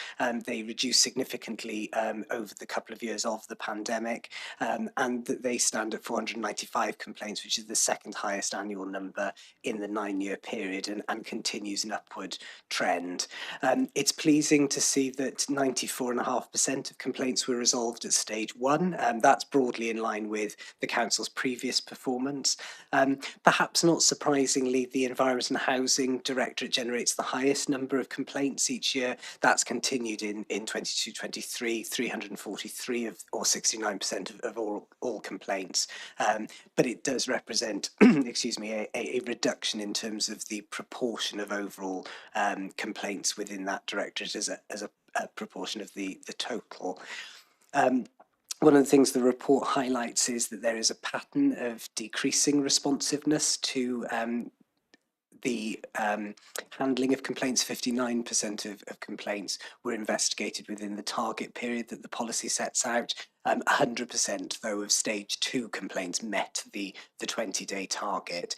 They reduced significantly over the couple of years of the pandemic, and that they stand at 495 complaints, which is the second highest annual number in the 9-year period, and continues an upward trend. It's pleasing to see that 94.5% of complaints were resolved at stage 1. That's broadly in line with the council's previous performance. Perhaps not surprisingly, the Environment and Housing Directorate generates the highest number of complaints each year. That's continued in 22-23, 343 or 69% of all complaints. But it does represent, excuse me, a reduction in terms of the proportion of overall complaints within that directorate as a proportion of the total. One of the things the report highlights is that there is a pattern of decreasing responsiveness to the handling of complaints. 59% of complaints were investigated within the target period that the policy sets out. 100% though of stage 2 complaints met the 20-day target.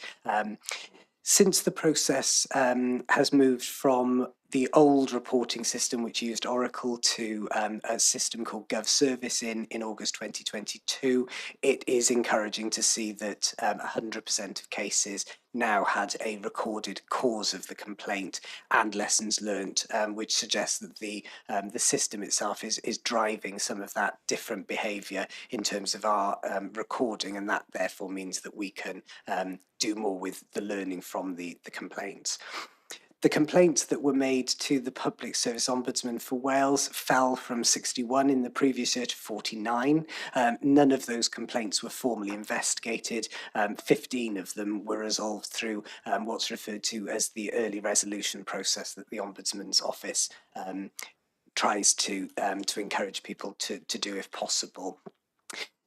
Since the process has moved from the old reporting system, which used Oracle, to a system called GovService in August 2022, it is encouraging to see that 100% of cases now had a recorded cause of the complaint and lessons learnt, which suggests that the system itself is driving some of that different behaviour in terms of our recording, and that therefore means that we can do more with the learning from the complaints. The complaints that were made to the Public Service Ombudsman for Wales fell from 61 in the previous year to 49. None of those complaints were formally investigated. 15 of them were resolved through what's referred to as the early resolution process that the Ombudsman's office tries to encourage people to do if possible.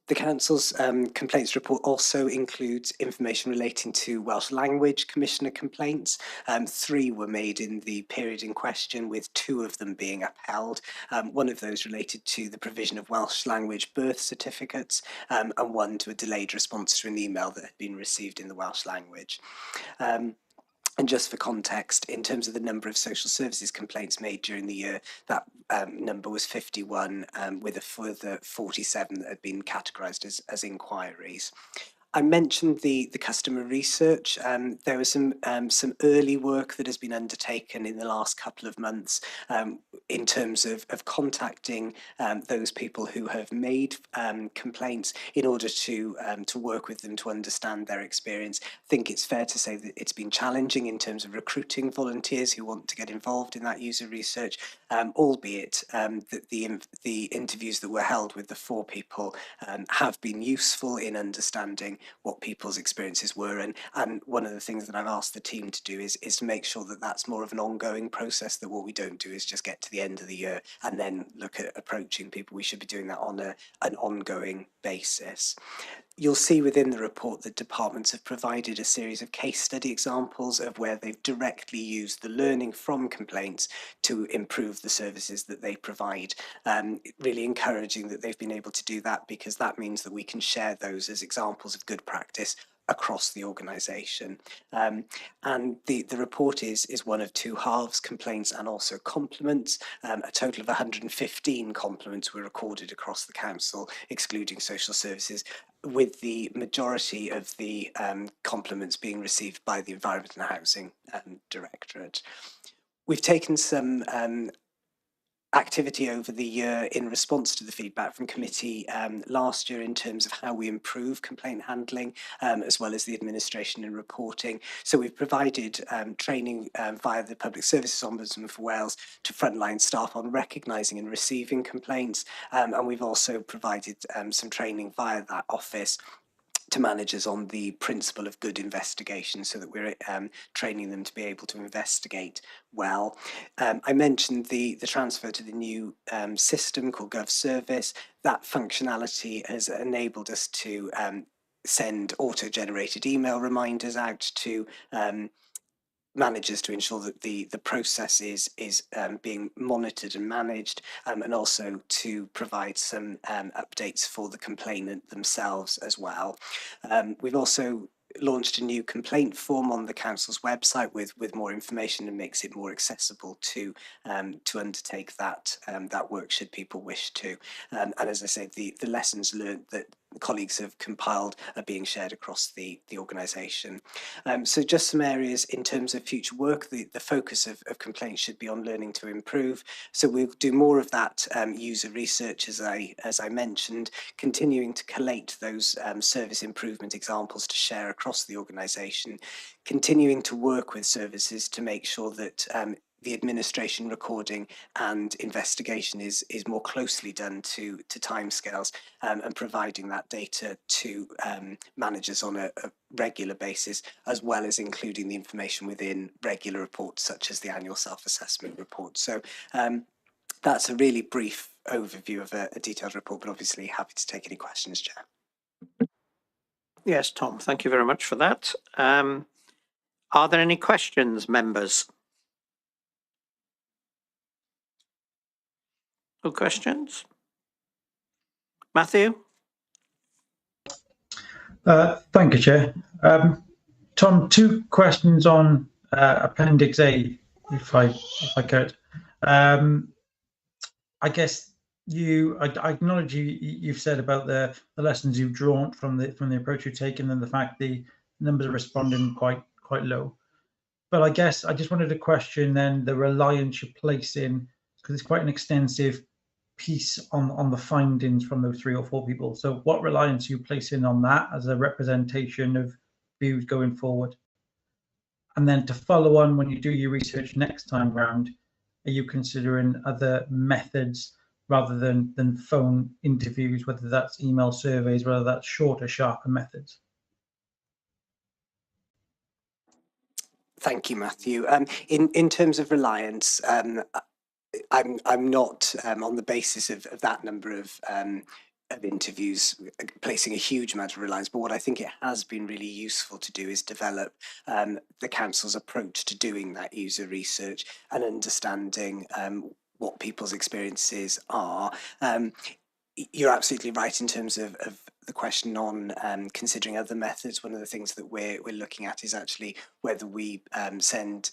The Council's complaints report also includes information relating to Welsh Language Commissioner complaints. 3 were made in the period in question, with 2 of them being upheld. One of those related to the provision of Welsh language birth certificates, and 1 to a delayed response to an email that had been received in the Welsh language. And just for context, in terms of the number of social services complaints made during the year, that number was 51, with a further 47 that had been categorised as inquiries. I mentioned the customer research. There was some early work that has been undertaken in the last couple of months in terms of contacting those people who have made complaints in order to work with them to understand their experience. I think it's fair to say that it's been challenging in terms of recruiting volunteers who want to get involved in that user research, albeit that the interviews that were held with the 4 people have been useful in understanding what people's experiences were, and one of the things that I've asked the team to do is to make sure that that's more of an ongoing process, that what we don't do is just get to the end of the year and then look at approaching people. We should be doing that on an ongoing basis. You'll see within the report that departments have provided a series of case study examples of where they've directly used the learning from complaints to improve the services that they provide. Really encouraging that they've been able to do that, because that means that we can share those as examples of good practice across the organisation. And the report is one of 2 halves, complaints and also compliments. A total of 115 compliments were recorded across the council, excluding social services, with the majority of the compliments being received by the Environment and Housing Directorate. We've taken some activity over the year in response to the feedback from committee last year in terms of how we improve complaint handling, as well as the administration and reporting. So we've provided training via the Public Services Ombudsman for Wales to frontline staff on recognising and receiving complaints, and we've also provided some training via that office to managers on the principle of good investigation, so that we're training them to be able to investigate well. I mentioned the transfer to the new system called GovService. That functionality has enabled us to send auto-generated email reminders out to managers to ensure that the process is being monitored and managed, and also to provide some updates for the complainant themselves as well. We've also launched a new complaint form on the council's website with more information, and makes it more accessible to undertake that work should people wish to. And as I say, the lessons learned that colleagues have compiled are being shared across the organisation. So just some areas in terms of future work. The focus of complaints should be on learning to improve. So we'll do more of that user research, as I mentioned, continuing to collate those service improvement examples to share across the organisation, continuing to work with services to make sure that the administration, recording and investigation is more closely done to timescales, and providing that data to managers on a regular basis, as well as including the information within regular reports such as the annual self-assessment report. So that's a really brief overview of a detailed report, but obviously happy to take any questions, Chair. Yes, Tom, thank you very much for that. Are there any questions, members? No questions? Matthew? Thank you, Chair. Tom, 2 questions on Appendix A, if I could. I guess I acknowledge you've said about the lessons you've drawn from the approach you've taken, and the fact the numbers are responding quite low. But I guess I just wanted to question then the reliance you place in, because it's quite an extensive piece on the findings from those 3 or 4 people. So what reliance are you placing on that as a representation of views going forward? And then to follow on, when you do your research next time round, are you considering other methods rather than phone interviews, whether that's email surveys, whether that's shorter, sharper methods? Thank you, Matthew. In terms of reliance, I'm not on the basis of that number of interviews placing a huge amount of reliance, but what I think it has been really useful to do is develop the council's approach to doing that user research and understanding what people's experiences are. You're absolutely right in terms of the question on considering other methods. One of the things that we're looking at is actually whether we send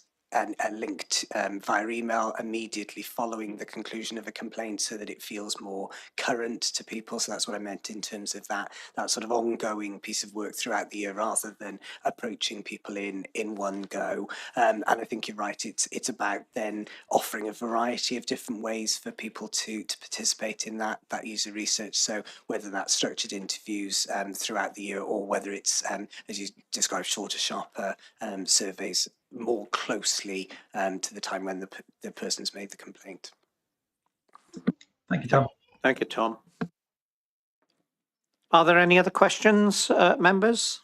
a link via email immediately following the conclusion of a complaint, so that it feels more current to people. So that's what I meant in terms of that sort of ongoing piece of work throughout the year, rather than approaching people in one go. And I think you're right, it's about then offering a variety of different ways for people to participate in that user research. So whether that's structured interviews throughout the year, or whether it's, as you described, shorter, sharper surveys more closely to the time when the person's made the complaint. Thank you, Tom. Thank you, Tom. Are there any other questions, members?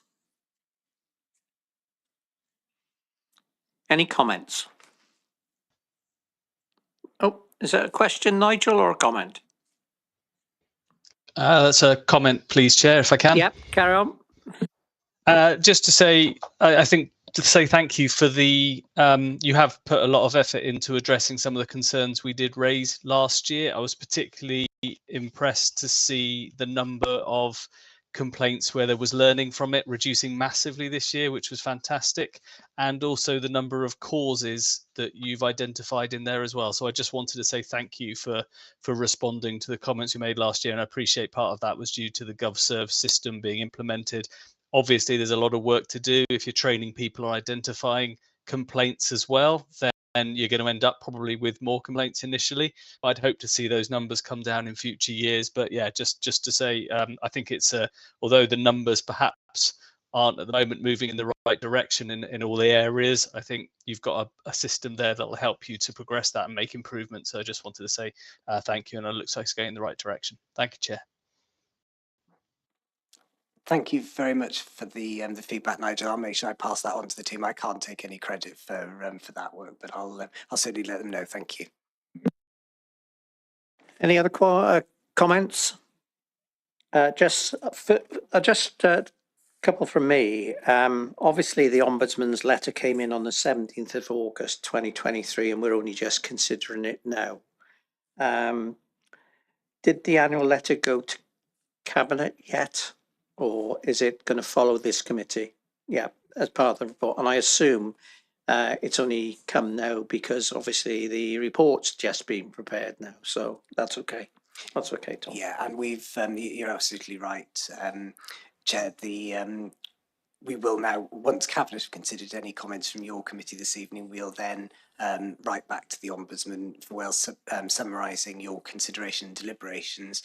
Any comments? Oh, is that a question, Nigel, or a comment? That's a comment, please, Chair, if I can. Yep, carry on. Just to say, I think to say thank you for the, you have put a lot of effort into addressing some of the concerns we did raise last year. I was particularly impressed to see the number of complaints where there was learning from it reducing massively this year, which was fantastic, and also the number of causes that you've identified in there as well. So I just wanted to say thank you for responding to the comments you made last year, and I appreciate part of that was due to the GovServe system being implemented. Obviously, there's a lot of work to do. If you're training people on identifying complaints as well, then you're going to end up probably with more complaints initially. I'd hope to see those numbers come down in future years. But yeah, just to say, I think it's although the numbers perhaps aren't at the moment moving in the right direction in all the areas, I think you've got a system there that will help you to progress that and make improvements. So I just wanted to say thank you, and it looks like it's going in the right direction. Thank you, Chair. Thank you very much for the feedback, Nigel. I'll make sure I pass that on to the team. I can't take any credit for that work, but I'll certainly let them know. Thank you. Any other comments? Just a couple from me. Obviously, the Ombudsman's letter came in on the 17th of August 2023, and we're only just considering it now. Did the annual letter go to Cabinet yet, or is it going to follow this committee? Yeah, as part of the report. And I assume it's only come now because obviously the report's just been prepared now. So that's okay. That's okay, Tom. Yeah, and we've, you're absolutely right, Chair. We will now, once Cabinet have considered any comments from your committee this evening, we'll then write back to the Ombudsman for summarising your consideration and deliberations.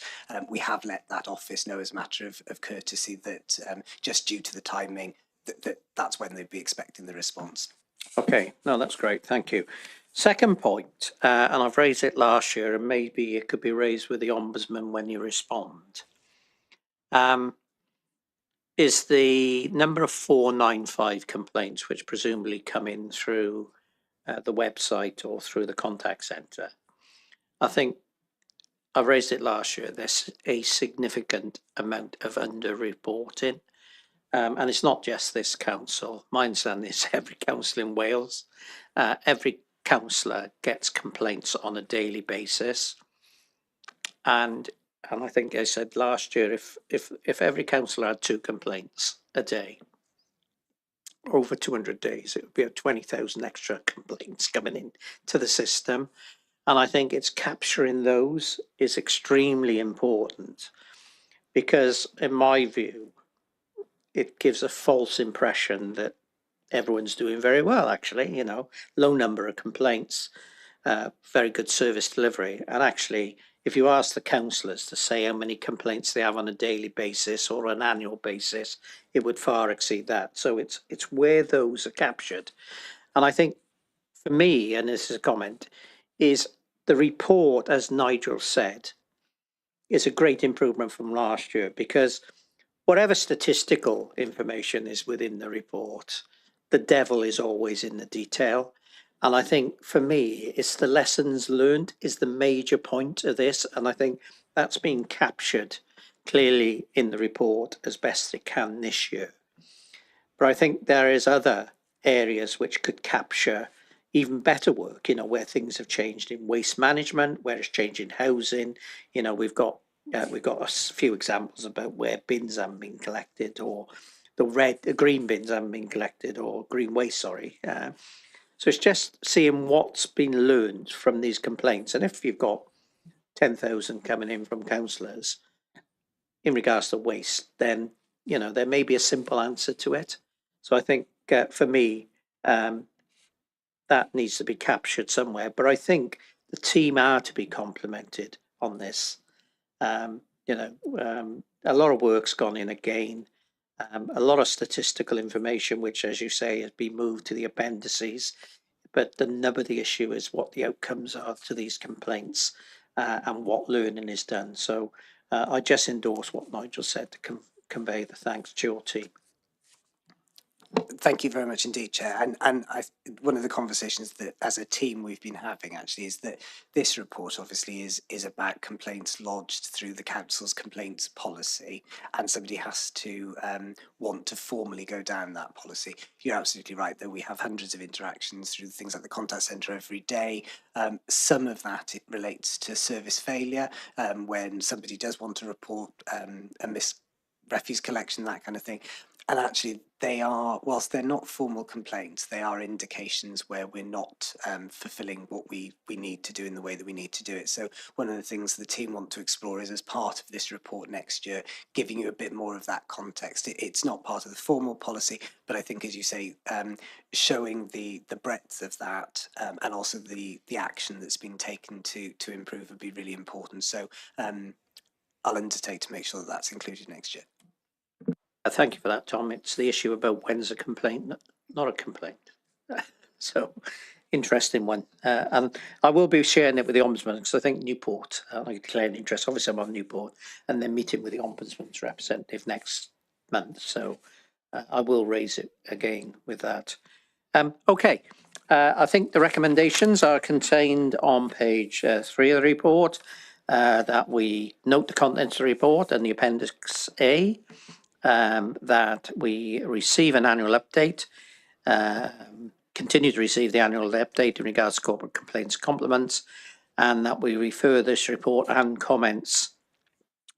We have let that office know as a matter of courtesy that just due to the timing, that's when they'd be expecting the response. Okay, no, that's great. Thank you. Second point, and I've raised it last year, and maybe it could be raised with the Ombudsman when you respond, is the number of 495 complaints, which presumably come in through the website or through the contact centre. I think I've raised it last year. There's a significant amount of under-reporting. And it's not just this council. My understanding is every council in Wales, every councillor gets complaints on a daily basis. And I think I said last year, if every councillor had 2 complaints a day, over 200 days, it would be 20,000 extra complaints coming in to the system. And I think it's capturing those is extremely important because, in my view, it gives a false impression that everyone's doing very well, actually, low number of complaints, very good service delivery. And actually, if you ask the councillors to say how many complaints they have on a daily basis or an annual basis, it would far exceed that. So it's where those are captured. And I think for me, and this is a comment, is the report, as Nigel said, is a great improvement from last year because whatever statistical information is within the report, the devil is always in the detail. And I think for me, it's the lessons learned is the major point of this. And I think that's been captured clearly in the report as best it can this year. But I think there is other areas which could capture even better work, where things have changed in waste management, where it's changed in housing. We've got a few examples about where bins haven't been collected, or the green bins haven't been collected, or green waste, sorry. So it's just seeing what's been learned from these complaints. And if you've got 10,000 coming in from councillors in regards to waste, then, there may be a simple answer to it. So I think for me, that needs to be captured somewhere. But I think the team are to be complimented on this. A lot of work's gone in again. A lot of statistical information, which, as you say, has been moved to the appendices. But the nub of the issue is what the outcomes are to these complaints and what learning is done. So I just endorse what Nigel said to convey the thanks to your team. Thank you very much indeed, Chair. And one of the conversations that as a team we've been having actually is that this report obviously is about complaints lodged through the council's complaints policy, and somebody has to want to formally go down that policy. You're absolutely right that we have hundreds of interactions through things like the contact centre every day. Some of that it relates to service failure, when somebody does want to report a missed refuse collection, that kind of thing. And actually, they are, whilst they're not formal complaints, they are indications where we're not fulfilling what we need to do in the way that we need to do it. So one of the things the team want to explore is, as part of this report next year, giving you a bit more of that context. It's not part of the formal policy, but I think, as you say, showing the breadth of that and also the action that's been taken to improve would be really important. So I'll undertake to make sure that that's included next year. Thank you for that, Tom. It's the issue about when's a complaint, not a complaint. So, interesting one. And I will be sharing it with the Ombudsman, because I think Newport, I declare an interest, obviously I'm on Newport, and then meeting with the Ombudsman's representative next month. So I will raise it again with that. Okay, I think the recommendations are contained on page 3 of the report, that we note the contents of the report and the Appendix A, that we receive an annual update, continue to receive the annual update in regards to corporate complaints and compliments, and that we refer this report and comments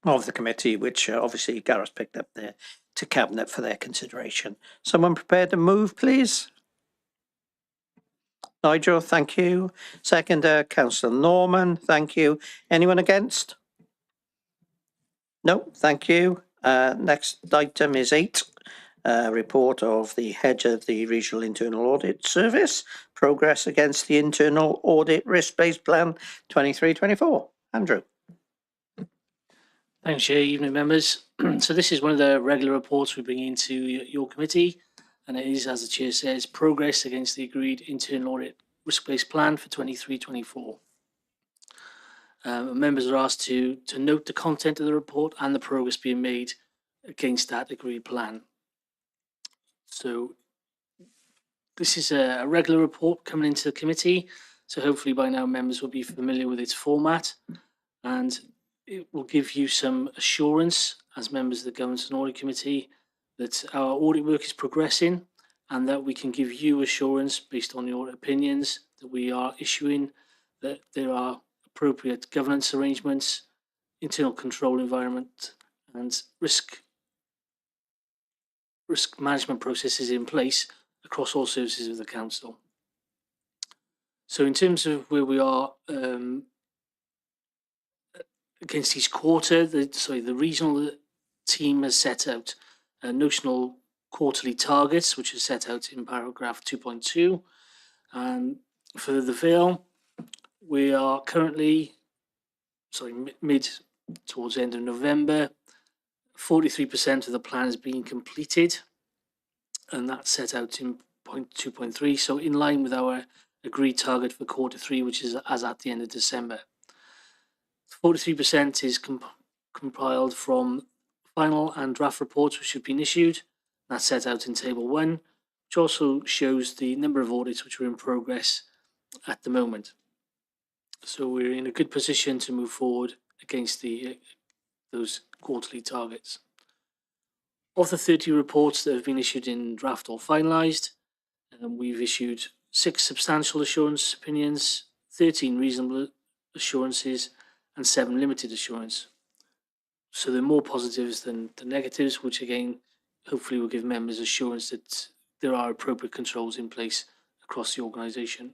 of the committee, which obviously Gareth picked up there, to Cabinet for their consideration. Someone prepared to move, please? Nigel, thank you. Seconder, Councillor Norman, thank you. Anyone against? No, thank you. Next item is 8. Report of the head of the Regional Internal Audit Service, progress against the Internal Audit Risk-Based Plan 23-24. Andrew. Thanks, Chair. Evening, members. So this is one of the regular reports we bring into your committee, and it is, as the Chair says, progress against the agreed Internal Audit Risk-Based Plan for 23-24. Members are asked to note the content of the report and the progress being made against that agreed plan. So this is a regular report coming into the committee, so hopefully by now members will be familiar with its format, and it will give you some assurance as members of the Governance and Audit Committee that our audit work is progressing, and that we can give you assurance based on your opinions that we are issuing, that there are appropriate governance arrangements, internal control environment, and risk management processes in place across all services of the council. So in terms of where we are against each quarter, the regional team has set out notional quarterly targets, which are set out in paragraph 2.2. And for the Vale, we are currently, mid towards the end of November, 43% of the plan has been completed, and that's set out in point 2.3. So in line with our agreed target for quarter 3, which is as at the end of December. 43% is compiled from final and draft reports which have been issued. That's set out in table 1, which also shows the number of audits which are in progress at the moment. So we're in a good position to move forward against those quarterly targets. Of the 30 reports that have been issued in draft or finalised, we've issued 6 substantial assurance opinions, 13 reasonable assurances, and 7 limited assurance. So there are more positives than the negatives, which again, hopefully will give members assurance that there are appropriate controls in place across the organisation.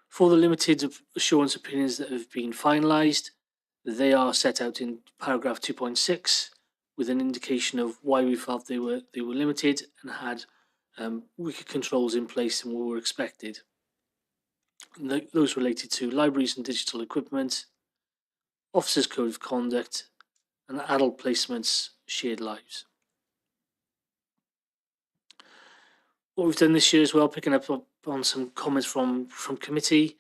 For the limited assurance opinions that have been finalised, they are set out in paragraph 2.6 with an indication of why we felt they were limited and had weaker controls in place than what were expected. And those related to libraries and digital equipment, officers' code of conduct, and adult placements, shared lives. What we've done this year as well, picking up on some comments from committee,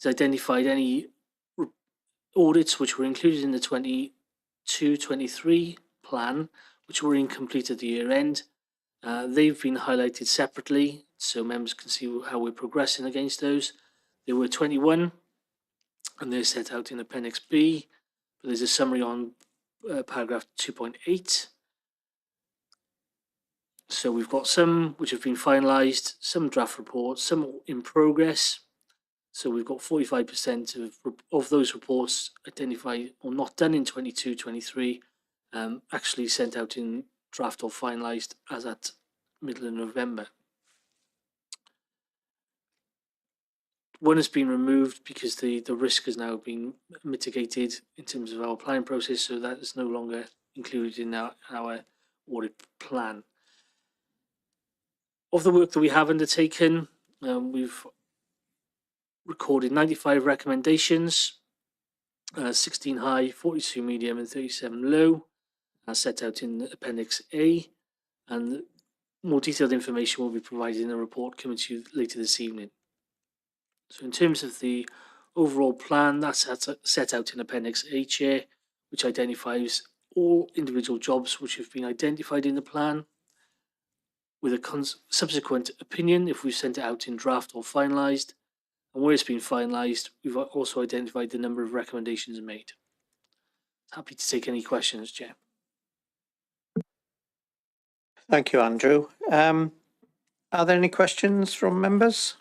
is identified any audits which were included in the 22-23 plan, which were incomplete at the year end. They've been highlighted separately, so members can see how we're progressing against those. There were 21, and they're set out in Appendix B, but there's a summary on paragraph 2.8. So we've got some which have been finalised, some draft reports, some in progress. So we've got 45% of those reports identified or not done in 22-23, actually sent out in draft or finalised as at middle of November. One has been removed because the risk has now been mitigated in terms of our planning process, so that is no longer included in our audit plan. Of the work that we have undertaken, we've recorded 95 recommendations, 16 high, 42 medium and 37 low, as set out in Appendix A, and more detailed information will be provided in a report coming to you later this evening. So in terms of the overall plan, that's set out in Appendix A, Chair, which identifies all individual jobs which have been identified in the plan, with a subsequent opinion if we've sent it out in draft or finalised, and where it's been finalised, we've also identified the number of recommendations made. Happy to take any questions, Chair. Thank you, Andrew. Are there any questions from members?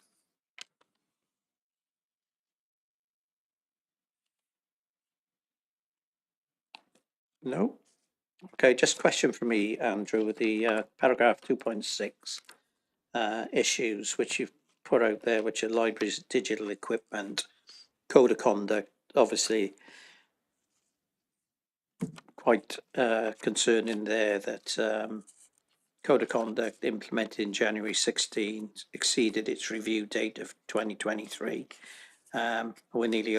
No? Okay, just a question for me, Andrew, with the paragraph 2.6 issues which you've put out there, which are libraries, digital equipment, code of conduct, obviously quite concerning there that code of conduct implemented in January 16 exceeded its review date of 2023. We're nearly,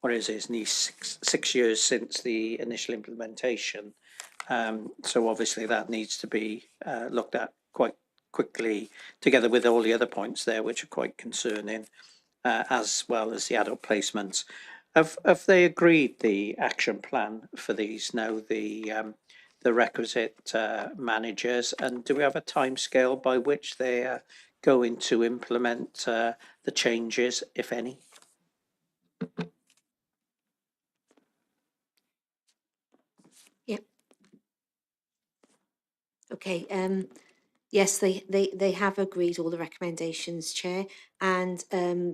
what is it? It's nearly six years since the initial implementation. So obviously that needs to be looked at quite quickly, together with all the other points there, which are quite concerning, as well as the adult placements. Have they agreed the action plan for these now, the requisite managers, and do we have a timescale by which they are going to implement the changes, if any? Okay, yes, they have agreed all the recommendations, Chair, and I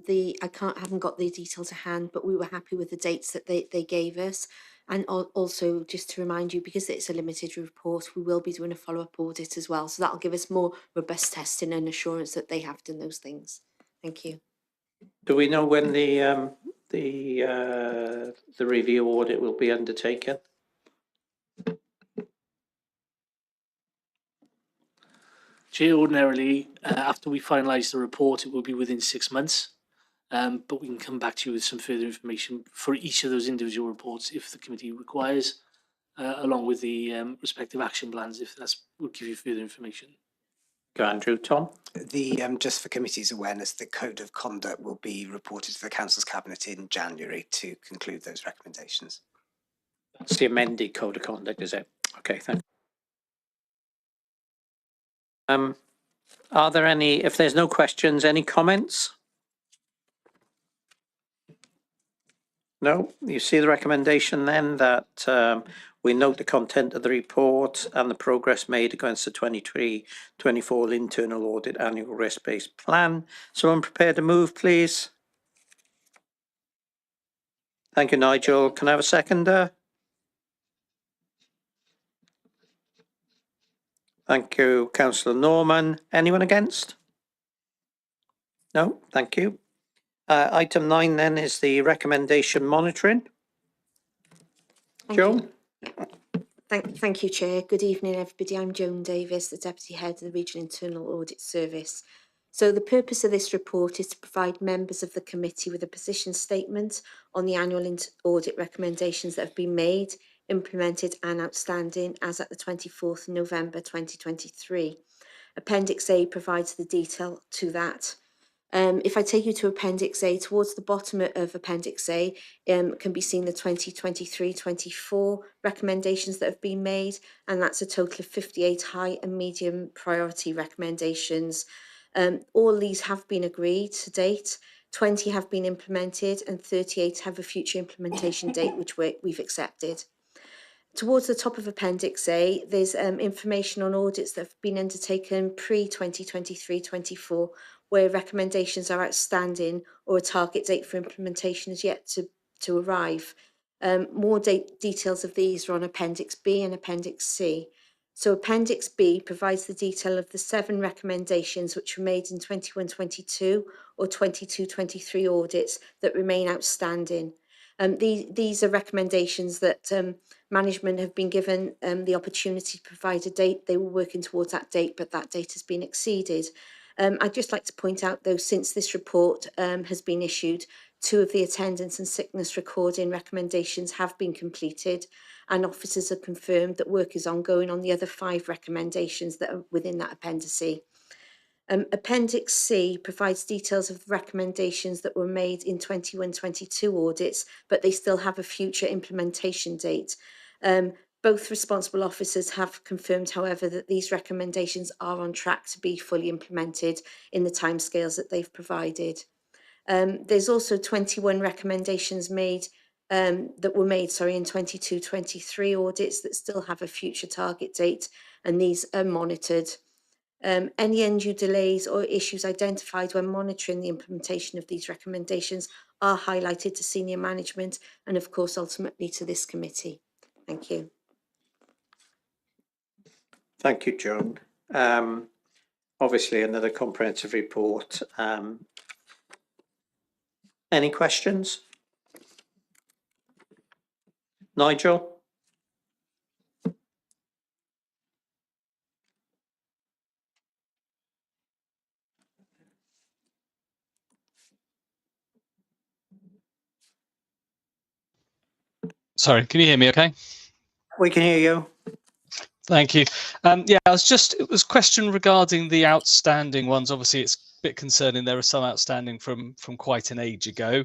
haven't got the detail to hand, but we were happy with the dates that they gave us. And also, just to remind you, because it's a limited report, we will be doing a follow-up audit as well. So that'll give us more robust testing and assurance that they have done those things. Thank you. Do we know when the review audit will be undertaken? Chair, ordinarily, after we finalise the report, it will be within 6 months. But we can come back to you with some further information for each of those individual reports if the committee requires, along with the respective action plans, if that will give you further information. Go, Andrew. Tom? Just for committee's awareness, the code of conduct will be reported to the Council's Cabinet in January to conclude those recommendations. That's the amended code of conduct, is it? Okay, thank you. Are there any, if there's no questions, any comments? No, you see the recommendation then that we note the content of the report and the progress made against the 23-24 internal audit annual risk-based plan. Someone prepared to move, please? Thank you, Nigel. Can I have a seconder? Thank you, Councillor Norman. Anyone against? No, thank you. Item 9 then is the recommendation monitoring. Joan? Thank you, Chair. Good evening, everybody. I'm Joan Davis, the Deputy Head of the Regional Internal Audit Service. So the purpose of this report is to provide members of the committee with a position statement on the annual audit recommendations that have been made, implemented and outstanding as at the 24th of November 2023. Appendix A provides the detail to that. If I take you to Appendix A, towards the bottom of Appendix A can be seen the 2023-24 recommendations that have been made, and that's a total of 58 high and medium priority recommendations. All these have been agreed to date, 20 have been implemented, and 38 have a future implementation date which we've accepted. Towards the top of Appendix A, there's information on audits that have been undertaken pre-2023-24, where recommendations are outstanding or a target date for implementation is yet to arrive. More details of these are on Appendix B and Appendix C. So Appendix B provides the detail of the 7 recommendations which were made in 21-22 or 22-23 audits that remain outstanding. These are recommendations that management have been given the opportunity to provide a date. They were working towards that date, but that date has been exceeded. I'd just like to point out, though, since this report has been issued, 2 of the attendance and sickness recording recommendations have been completed, and officers have confirmed that work is ongoing on the other 5 recommendations that are within that appendice. Appendix C provides details of the recommendations that were made in 21-22 audits, but they still have a future implementation date. Both responsible officers have confirmed, however, that these recommendations are on track to be fully implemented in the timescales that they've provided. There's also 21 recommendations made that were made, in 22-23 audits that still have a future target date, and these are monitored. Any undue delays or issues identified when monitoring the implementation of these recommendations are highlighted to senior management and, of course, ultimately to this committee. Thank you. Thank you, Joan. Obviously, another comprehensive report. Any questions? Nigel? Sorry, can you hear me okay? We can hear you. Thank you. Yeah, it was a question regarding the outstanding ones. Obviously, it's a bit concerning. There are some outstanding from quite an age ago.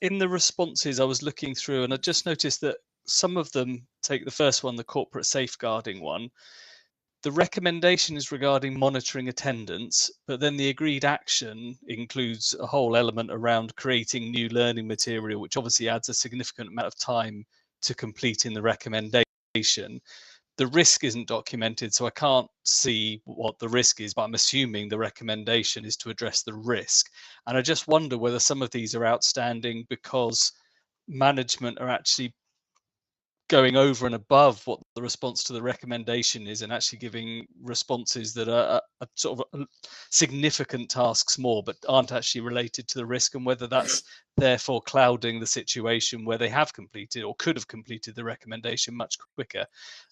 In the responses, I was looking through and I just noticed that some of them, take the first one, the corporate safeguarding one, the recommendation is regarding monitoring attendance, but then the agreed action includes a whole element around creating new learning material, which obviously adds a significant amount of time to completing the recommendation. The risk isn't documented, so I can't see what the risk is, but I'm assuming the recommendation is to address the risk. And I just wonder whether some of these are outstanding because management are actually going over and above what the response to the recommendation is and actually giving responses that are sort of significant tasks more, but aren't actually related to the risk, and whether that's therefore clouding the situation where they have completed or could have completed the recommendation much quicker.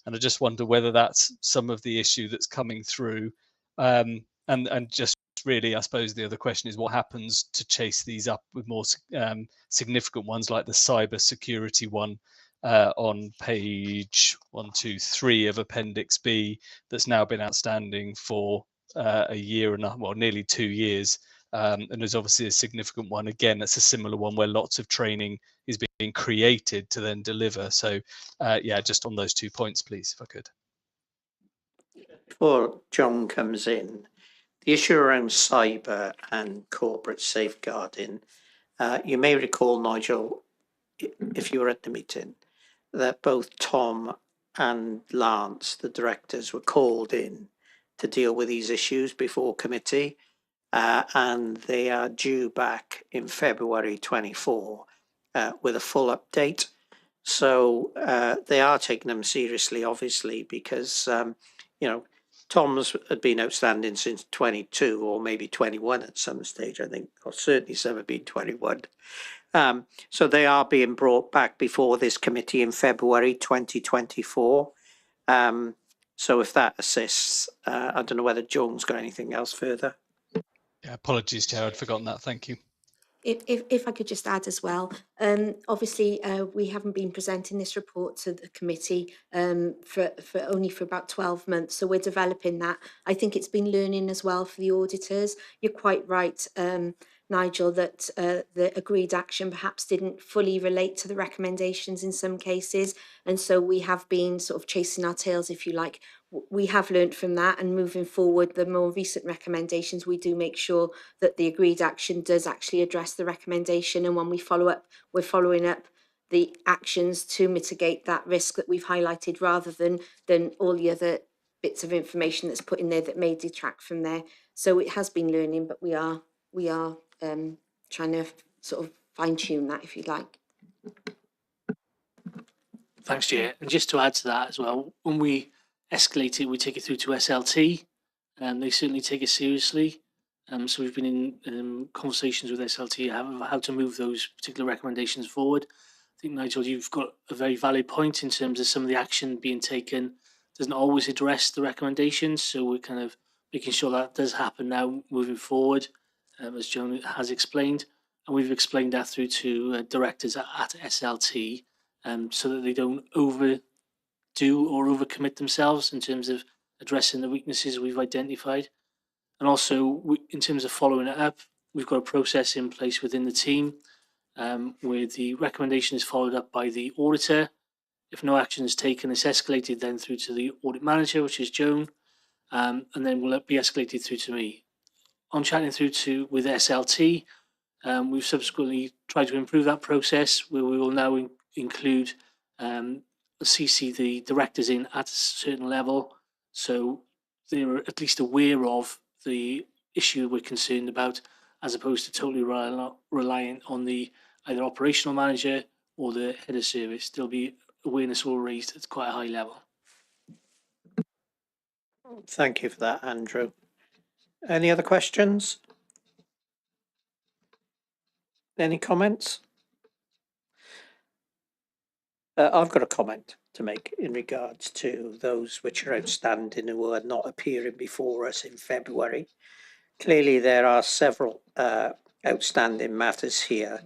And I just wonder whether that's some of the issue that's coming through. And just really, I suppose the other question is what happens to chase these up with more significant ones like the cyber security one on page 123 of Appendix B that's now been outstanding for a year and nearly 2 years. And there's obviously a significant one. Again, it's a similar one where lots of training is being created to then deliver. So yeah, just on those 2 points, please, if I could. Before John comes in, the issue around cyber and corporate safeguarding, you may recall, Nigel, if you were at the meeting, that both Tom and Lance, the directors, were called in to deal with these issues before committee, and they are due back in February 24 with a full update. So they are taking them seriously, obviously, because Tom's had been outstanding since 22 or maybe 21 at some stage, I think, or certainly some have been 21. So they are being brought back before this committee in February 2024. So if that assists, I don't know whether Joan's got anything else further. Yeah, apologies, Chair, I'd forgotten that. Thank you. If I could just add as well, obviously we haven't been presenting this report to the committee for only about 12 months, so we're developing that. I think it's been learning as well for the auditors. You're quite right, Nigel, that the agreed action perhaps didn't fully relate to the recommendations in some cases, and so we have been sort of chasing our tails, if you like. We have learnt from that, and moving forward, the more recent recommendations, we do make sure that the agreed action does actually address the recommendation, and when we follow up, we're following up the actions to mitigate that risk that we've highlighted, rather than all the other bits of information that's put in there that may detract from there. So it has been learning, but we are trying to sort of fine-tune that, if you like. Thanks, Chair. And just to add to that as well, when we escalate it, we take it through to SLT, and they certainly take it seriously. So we've been in conversations with SLT how to move those particular recommendations forward. I think, Nigel, you've got a very valid point in terms of some of the action being taken doesn't always address the recommendations. So we're kind of making sure that does happen now moving forward, as Joan has explained. And we've explained that through to directors at SLT, so that they don't overdo or overcommit themselves in terms of addressing the weaknesses we've identified. And also, in terms of following it up, we've got a process in place within the team where the recommendation is followed up by the auditor. If no action is taken, it's escalated then through to the audit manager, which is Joan, and then will be escalated through to me. On chatting through with SLT, we've subsequently tried to improve that process where we will now include CC the directors in at a certain level, so they're at least aware of the issue we're concerned about, as opposed to totally reliant on the either operational manager or the head of service. There'll be awareness all raised at quite a high level. Thank you for that, Andrew. Any other questions? Any comments? I've got a comment to make in regards to those which are outstanding who are not appearing before us in February. Clearly, there are several outstanding matters here.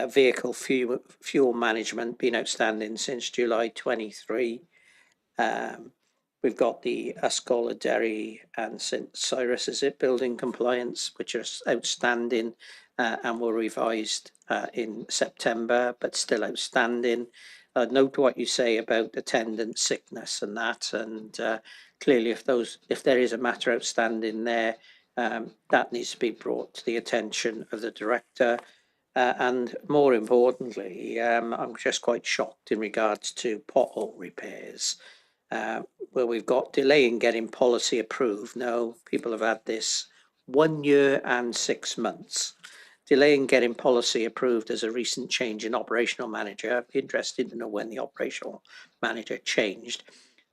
Vehicle fuel management been outstanding since July 23. We've got the Ascola Derry and St Cyrus, is it, building compliance, which are outstanding and were revised in September, but still outstanding. Note what you say about attendance, sickness and that, and clearly if there is a matter outstanding there, that needs to be brought to the attention of the director. And more importantly, I'm just quite shocked in regards to pothole repairs, where we've got delay in getting policy approved. Now, people have had this 1 year and 6 months. Delay in getting policy approved as a recent change in operational manager. I'd be interested to know when the operational manager changed.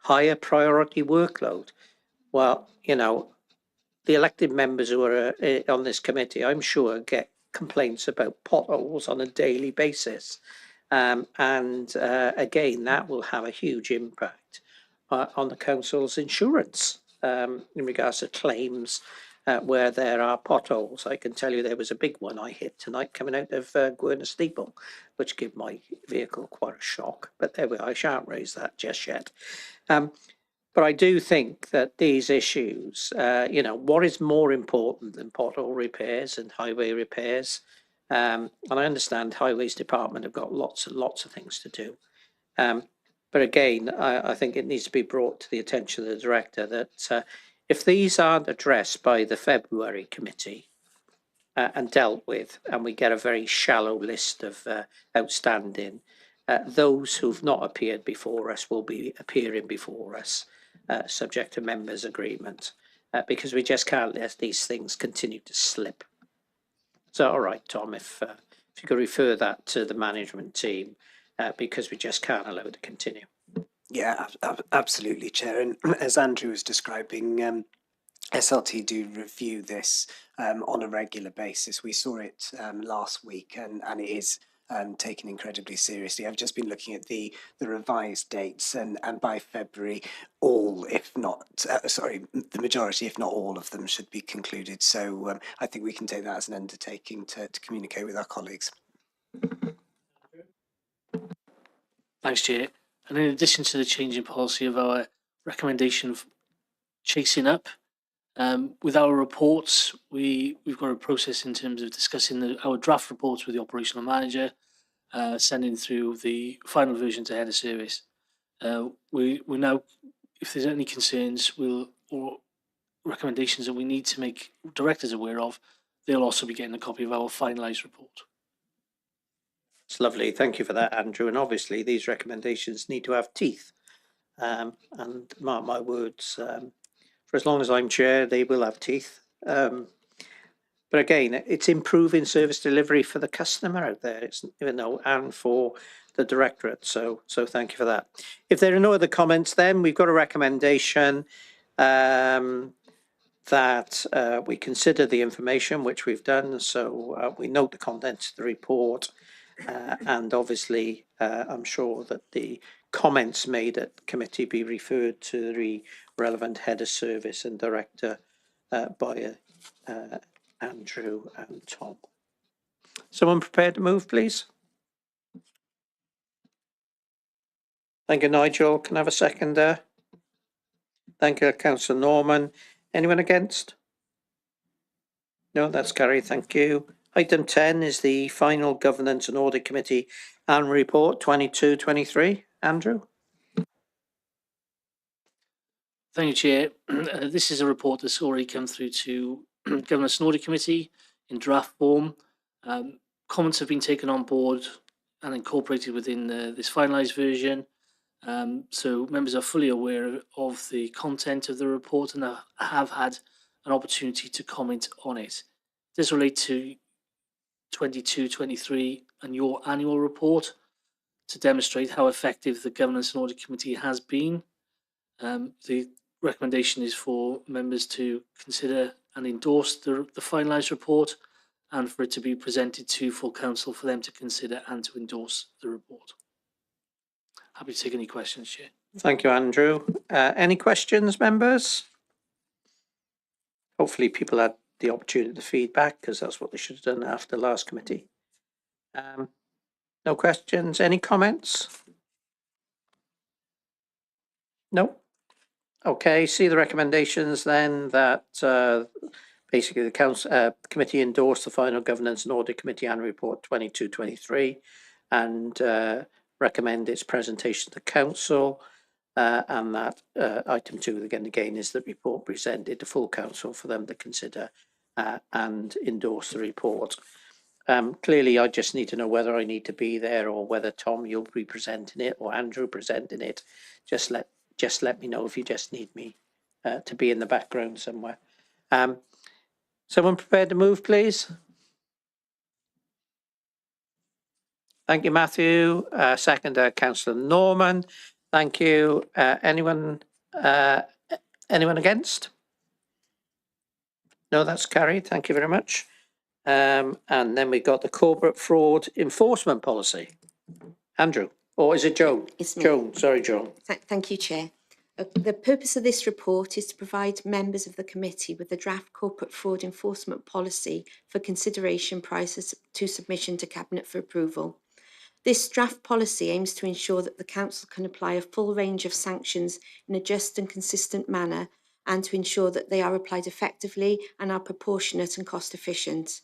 Higher priority workload. Well, you know, the elected members who are on this committee, I'm sure, get complaints about potholes on a daily basis. And again, that will have a huge impact on the council's insurance in regards to claims where there are potholes. I can tell you there was a big one I hit tonight coming out of Gwerna Steeple, which gave my vehicle quite a shock. But there we are, I shan't raise that just yet. But I do think that these issues, you know, what is more important than pothole repairs and highway repairs? And I understand Highways Department have got lots and lots of things to do. But again, I think it needs to be brought to the attention of the director that if these aren't addressed by the February committee and dealt with, and we get a very shallow list of outstanding, those who've not appeared before us will be appearing before us, subject to members' agreement, because we just can't let these things continue to slip. So, all right, Tom, if you could refer that to the management team, because we just can't allow it to continue. Yeah, absolutely, Chair. And as Andrew was describing, SLT do review this on a regular basis. We saw it last week, and it is taken incredibly seriously. I've just been looking at the revised dates, and by February, all, if not, the majority, if not all of them, should be concluded. So I think we can take that as an undertaking to communicate with our colleagues. Thanks, Chair. And in addition to the change in policy of our recommendation of chasing up, with our reports, we've got a process in terms of discussing our draft reports with the operational manager, sending through the final version to head of service. We now, if there's any concerns or recommendations that we need to make directors aware of, they'll also be getting a copy of our finalised report. It's lovely. Thank you for that, Andrew. And obviously, these recommendations need to have teeth. And mark my words, for as long as I'm chair, they will have teeth. But again, it's improving service delivery for the customer out there. It's, you know, and for the directorate. So thank you for that. If there are no other comments, then we've got a recommendation that we consider the information which we've done. So we note the contents of the report, and obviously I'm sure that the comments made at committee be referred to the relevant head of service and director by Andrew and Tom. Someone prepared to move, please? Thank you, Nigel. Can I have a second there? Thank you, Councillor Norman. Anyone against? No, that's carried. Thank you. Item 10 is the final Governance and Audit Committee annual report 22-23. Andrew? Thank you, Chair. This is a report that's already come through to Governance and Audit Committee in draft form. Comments have been taken on board and incorporated within this finalised version. So members are fully aware of the content of the report and have had an opportunity to comment on it. This relates to 22-23 and your annual report to demonstrate how effective the Governance and Audit Committee has been. The recommendation is for members to consider and endorse the finalised report and for it to be presented to full council for them to consider and to endorse the report. Happy to take any questions, Chair. Thank you, Andrew. Any questions, members? Hopefully people had the opportunity to feedback, because that's what they should have done after last committee. No questions? Any comments? No? Okay, see the recommendations then that basically the council committee endorsed the final Governance and Audit Committee annual report 22-23 and recommend its presentation to council, and that item 2 again is the report presented to full council for them to consider and endorse the report. Clearly I just need to know whether I need to be there or whether Tom you'll be presenting it or Andrew presenting it. Just let me know if you just need me to be in the background somewhere. Someone prepared to move, please? Thank you, Matthew. Second, Councillor Norman. Thank you. Anyone against? No, that's carried. Thank you very much. And then we've got the corporate fraud enforcement policy. Andrew, or is it Joan? It's me. Joan, sorry, Joan. Thank you, Chair. The purpose of this report is to provide members of the committee with a draft corporate fraud enforcement policy for consideration prior to submission to Cabinet for approval. This draft policy aims to ensure that the Council can apply a full range of sanctions in a just and consistent manner and to ensure that they are applied effectively and are proportionate and cost efficient.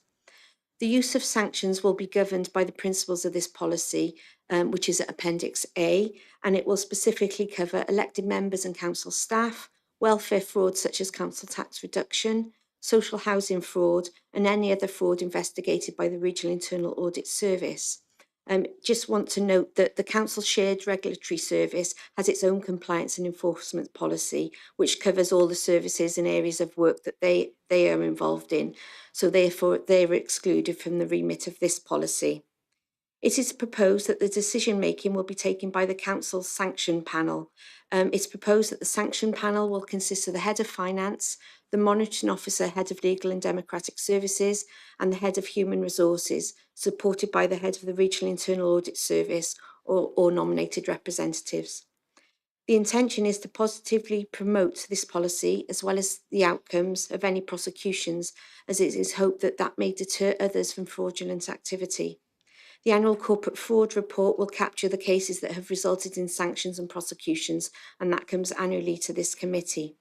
The use of sanctions will be governed by the principles of this policy, which is at Appendix A, and it will specifically cover elected members and council staff, welfare fraud such as council tax reduction, social housing fraud, and any other fraud investigated by the Regional Internal Audit Service. Just want to note that the Council Shared Regulatory Service has its own compliance and enforcement policy, which covers all the services and areas of work that they are involved in. So therefore, they are excluded from the remit of this policy. It is proposed that the decision-making will be taken by the Council's sanction panel. It's proposed that the sanction panel will consist of the Head of Finance, the Monitoring Officer, Head of Legal and Democratic Services, and the Head of Human Resources, supported by the Head of the Regional Internal Audit Service or nominated representatives. The intention is to positively promote this policy as well as the outcomes of any prosecutions, as it is hoped that that may deter others from fraudulent activity. The annual corporate fraud report will capture the cases that have resulted in sanctions and prosecutions, and that comes annually to this committee.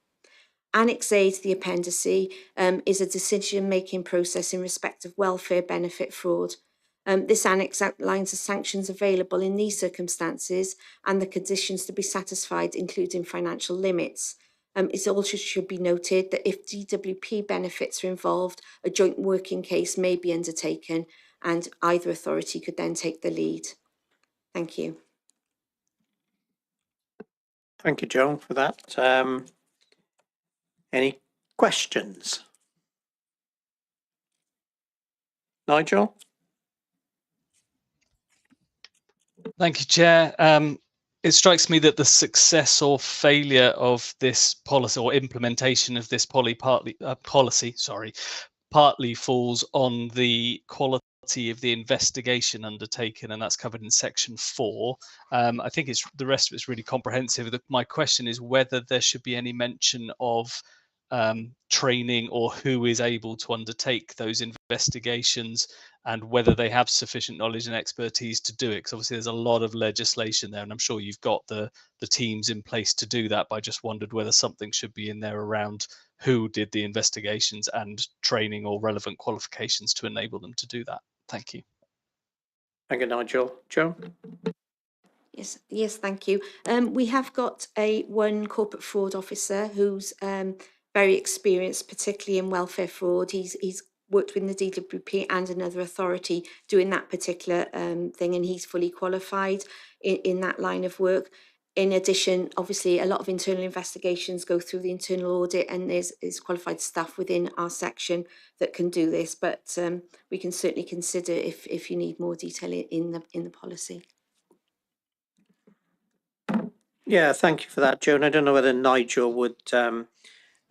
Annex A to the Appendix is a decision-making process in respect of welfare benefit fraud. This annex outlines the sanctions available in these circumstances and the conditions to be satisfied, including financial limits. It also should be noted that if DWP benefits are involved, a joint working case may be undertaken and either authority could then take the lead. Thank you. Thank you, Joan, for that. Any questions? Nigel? Thank you, Chair. It strikes me that the success or failure of this policy or implementation of this policy partly falls on the quality of the investigation undertaken, and that's covered in section 4. I think the rest of it's really comprehensive. My question is whether there should be any mention of training or who is able to undertake those investigations and whether they have sufficient knowledge and expertise to do it, because obviously there's a lot of legislation there, and I'm sure you've got the teams in place to do that, but I just wondered whether something should be in there around who did the investigations and training or relevant qualifications to enable them to do that. Thank you. Thank you, Nigel. Joe? Yes, thank you. We have got one corporate fraud officer who's very experienced, particularly in welfare fraud. He's worked with the DWP and another authority doing that particular thing, and he's fully qualified in that line of work. In addition, obviously, a lot of internal investigations go through the internal audit, and there's qualified staff within our section that can do this. But we can certainly consider if you need more detail in the policy. Yeah, thank you for that, Joan. I don't know whether Nigel would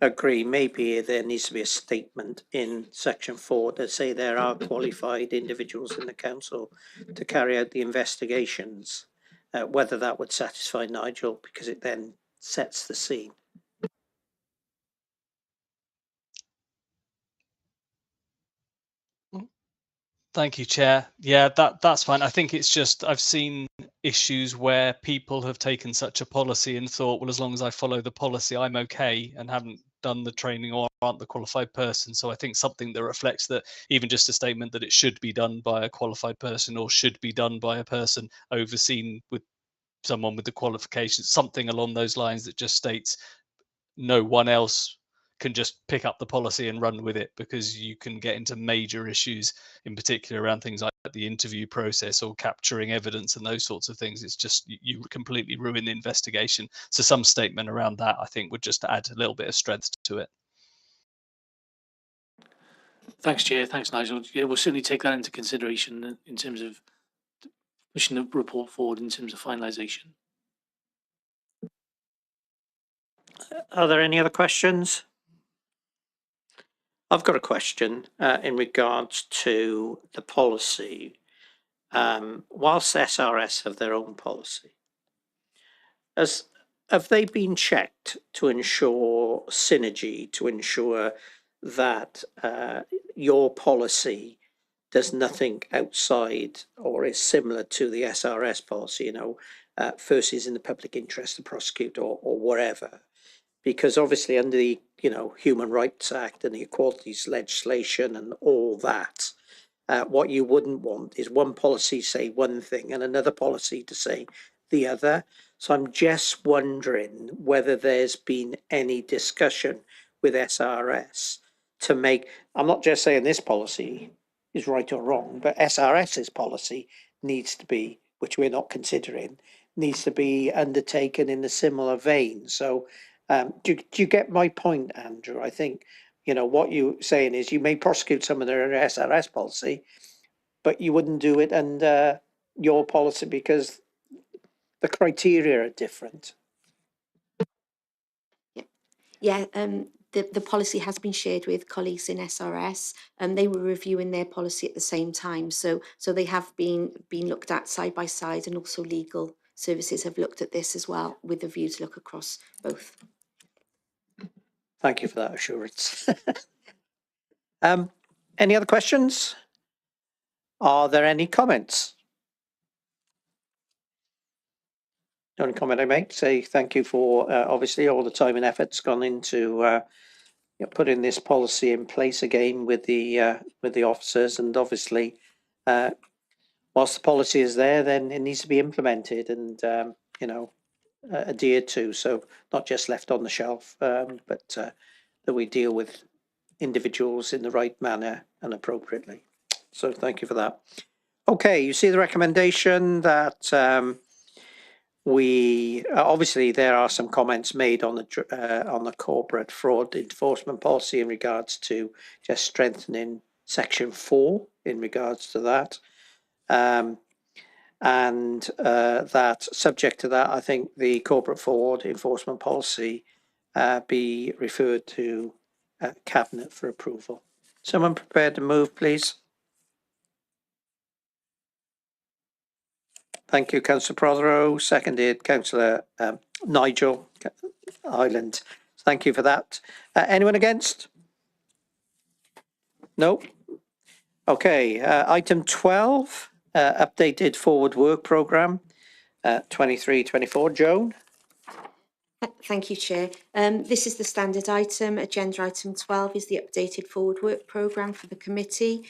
agree. Maybe there needs to be a statement in section 4 to say there are qualified individuals in the council to carry out the investigations. Whether that would satisfy Nigel, because it then sets the scene. Thank you, Chair. Yeah, that's fine. I think it's just I've seen issues where people have taken such a policy and thought, well, as long as I follow the policy, I'm okay, and haven't done the training or aren't the qualified person. So I think something that reflects that, even just a statement that it should be done by a qualified person or should be done by a person overseen with someone with the qualifications, something along those lines that just states no one else can just pick up the policy and run with it, because you can get into major issues, in particular around things like the interview process or capturing evidence and those sorts of things. It's just you completely ruin the investigation. So some statement around that, I think, would just add a little bit of strength to it. Thanks, Chair. Thanks, Nigel. Yeah, we'll certainly take that into consideration in terms of pushing the report forward in terms of finalisation. Are there any other questions? I've got a question in regards to the policy. Whilst SRS have their own policy, have they been checked to ensure synergy, to ensure that your policy does nothing outside or is similar to the SRS policy, you know, first is in the public interest to prosecute or whatever? Because obviously under the, you know, Human Rights Act and the equalities legislation and all that, what you wouldn't want is one policy say one thing and another policy to say the other. So I'm just wondering whether there's been any discussion with SRS to make, I'm not just saying this policy is right or wrong, but SRS's policy needs to be, which we're not considering, needs to be undertaken in a similar vein. So do you get my point, Andrew? I think, you know, what you're saying is you may prosecute some of their SRS policy, but you wouldn't do it under your policy because the criteria are different. Yeah, the policy has been shared with colleagues in SRS, and they were reviewing their policy at the same time. So they have been looked at side by side, and also legal services have looked at this as well with a view to look across both. Thank you for that assurance. Any other questions? Are there any comments? The only comment I make, say thank you for obviously all the time and effort's gone into putting this policy in place again with the officers, and obviously whilst the policy is there, then it needs to be implemented and you know, adhered to. So not just left on the shelf, but that we deal with individuals in the right manner and appropriately. So thank you for that. Okay, you see the recommendation that we obviously there are some comments made on the corporate fraud enforcement policy in regards to just strengthening section 4 in regards to that. and that subject to that, I think the corporate fraud enforcement policy be referred to Cabinet for approval. Someone prepared to move, please? Thank you, Councillor Prothero. Seconded, Councillor Nigel Ireland. Thank you for that. Anyone against? No? Okay, item 12, updated forward work programme, 23-24. Joan? Thank you, Chair. This is the standard item. Agenda item 12 is the updated forward work programme for the committee.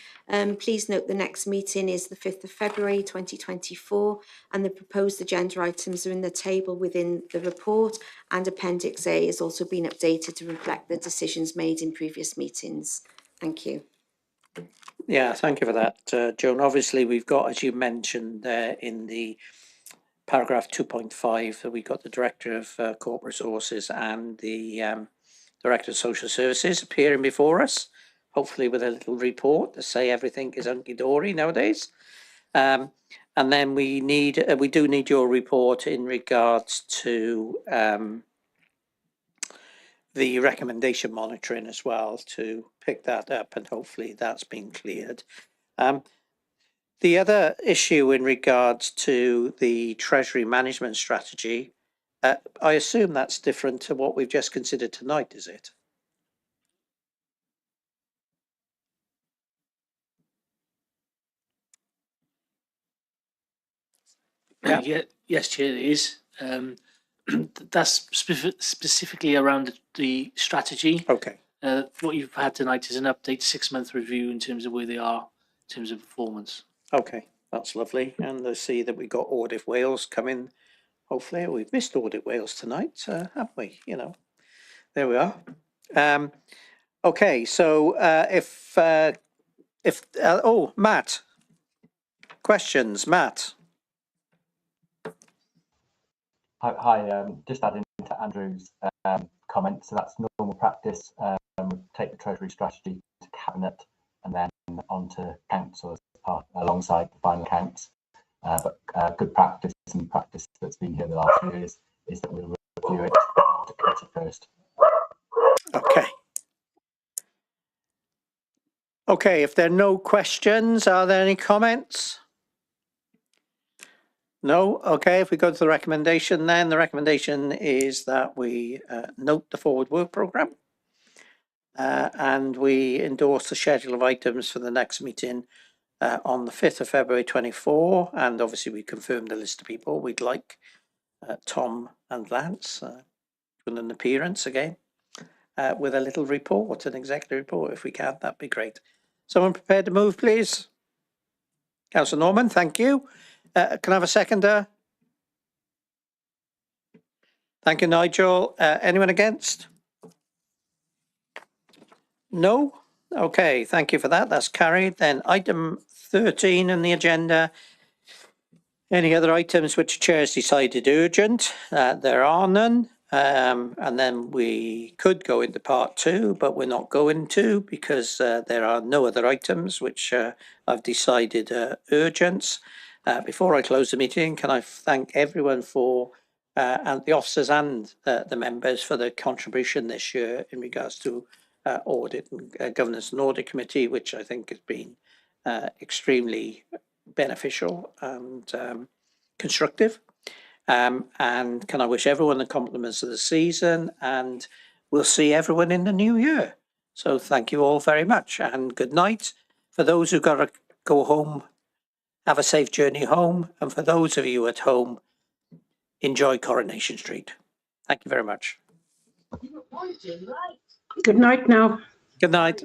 Please note the next meeting is the 5th of February 2024, and the proposed agenda items are in the table within the report, and Appendix A has also been updated to reflect the decisions made in previous meetings. Thank you. Yeah, thank you for that, Joan. Obviously, we've got, as you mentioned there in the paragraph 2.5, that we've got the Director of Corporate Resources and the Director of Social Services appearing before us, hopefully with a little report to say everything is hunky-dory nowadays. And then we do need your report in regards to the recommendation monitoring as well, to pick that up, and hopefully that's been cleared. The other issue in regards to the Treasury management strategy, I assume that's different to what we've just considered tonight, is it? Yeah. Yes, Chair, it is. That's specifically around the strategy. Okay. What you've had tonight is an update, 6-month review in terms of where they are, in terms of performance. Okay, that's lovely. And I see that we got Audit Wales coming. Hopefully, we've missed Audit Wales tonight, haven't we? You know, there we are. Okay, so oh, Matt, questions, Matt. Hi, just adding to Andrew's comment. So that's normal practice. Take the Treasury strategy to Cabinet and then on to Council as part alongside the final accounts. But good practice and practice that's been here the last few years is that we'll review it to committee first. Okay. Okay, if there are no questions, are there any comments? No? Okay, if we go to the recommendation then, the recommendation is that we note the forward work programme and we endorse the schedule of items for the next meeting on the 5th of February 24, and obviously we confirm the list of people we'd like. Tom and Lance with an appearance again with a little report, an executive report if we can, that'd be great. Someone prepared to move, please? Councillor Norman, thank you. Can I have a seconder? Thank you, Nigel. Anyone against? No? Okay, thank you for that. That's carried. Then item 13 on the agenda. Any other items which the chair has decided urgent? There are none. And then we could go into part 2, but we're not going to because there are no other items which I've decided urgent. Before I close the meeting, can I thank everyone for and the officers and the members for their contribution this year in regards to audit and governance and audit committee, which I think has been extremely beneficial and constructive. And can I wish everyone the compliments of the season, and we'll see everyone in the new year. So thank you all very much and good night. For those who've got to go home, have a safe journey home. And for those of you at home, enjoy Coronation Street. Thank you very much. Good night now. Good night.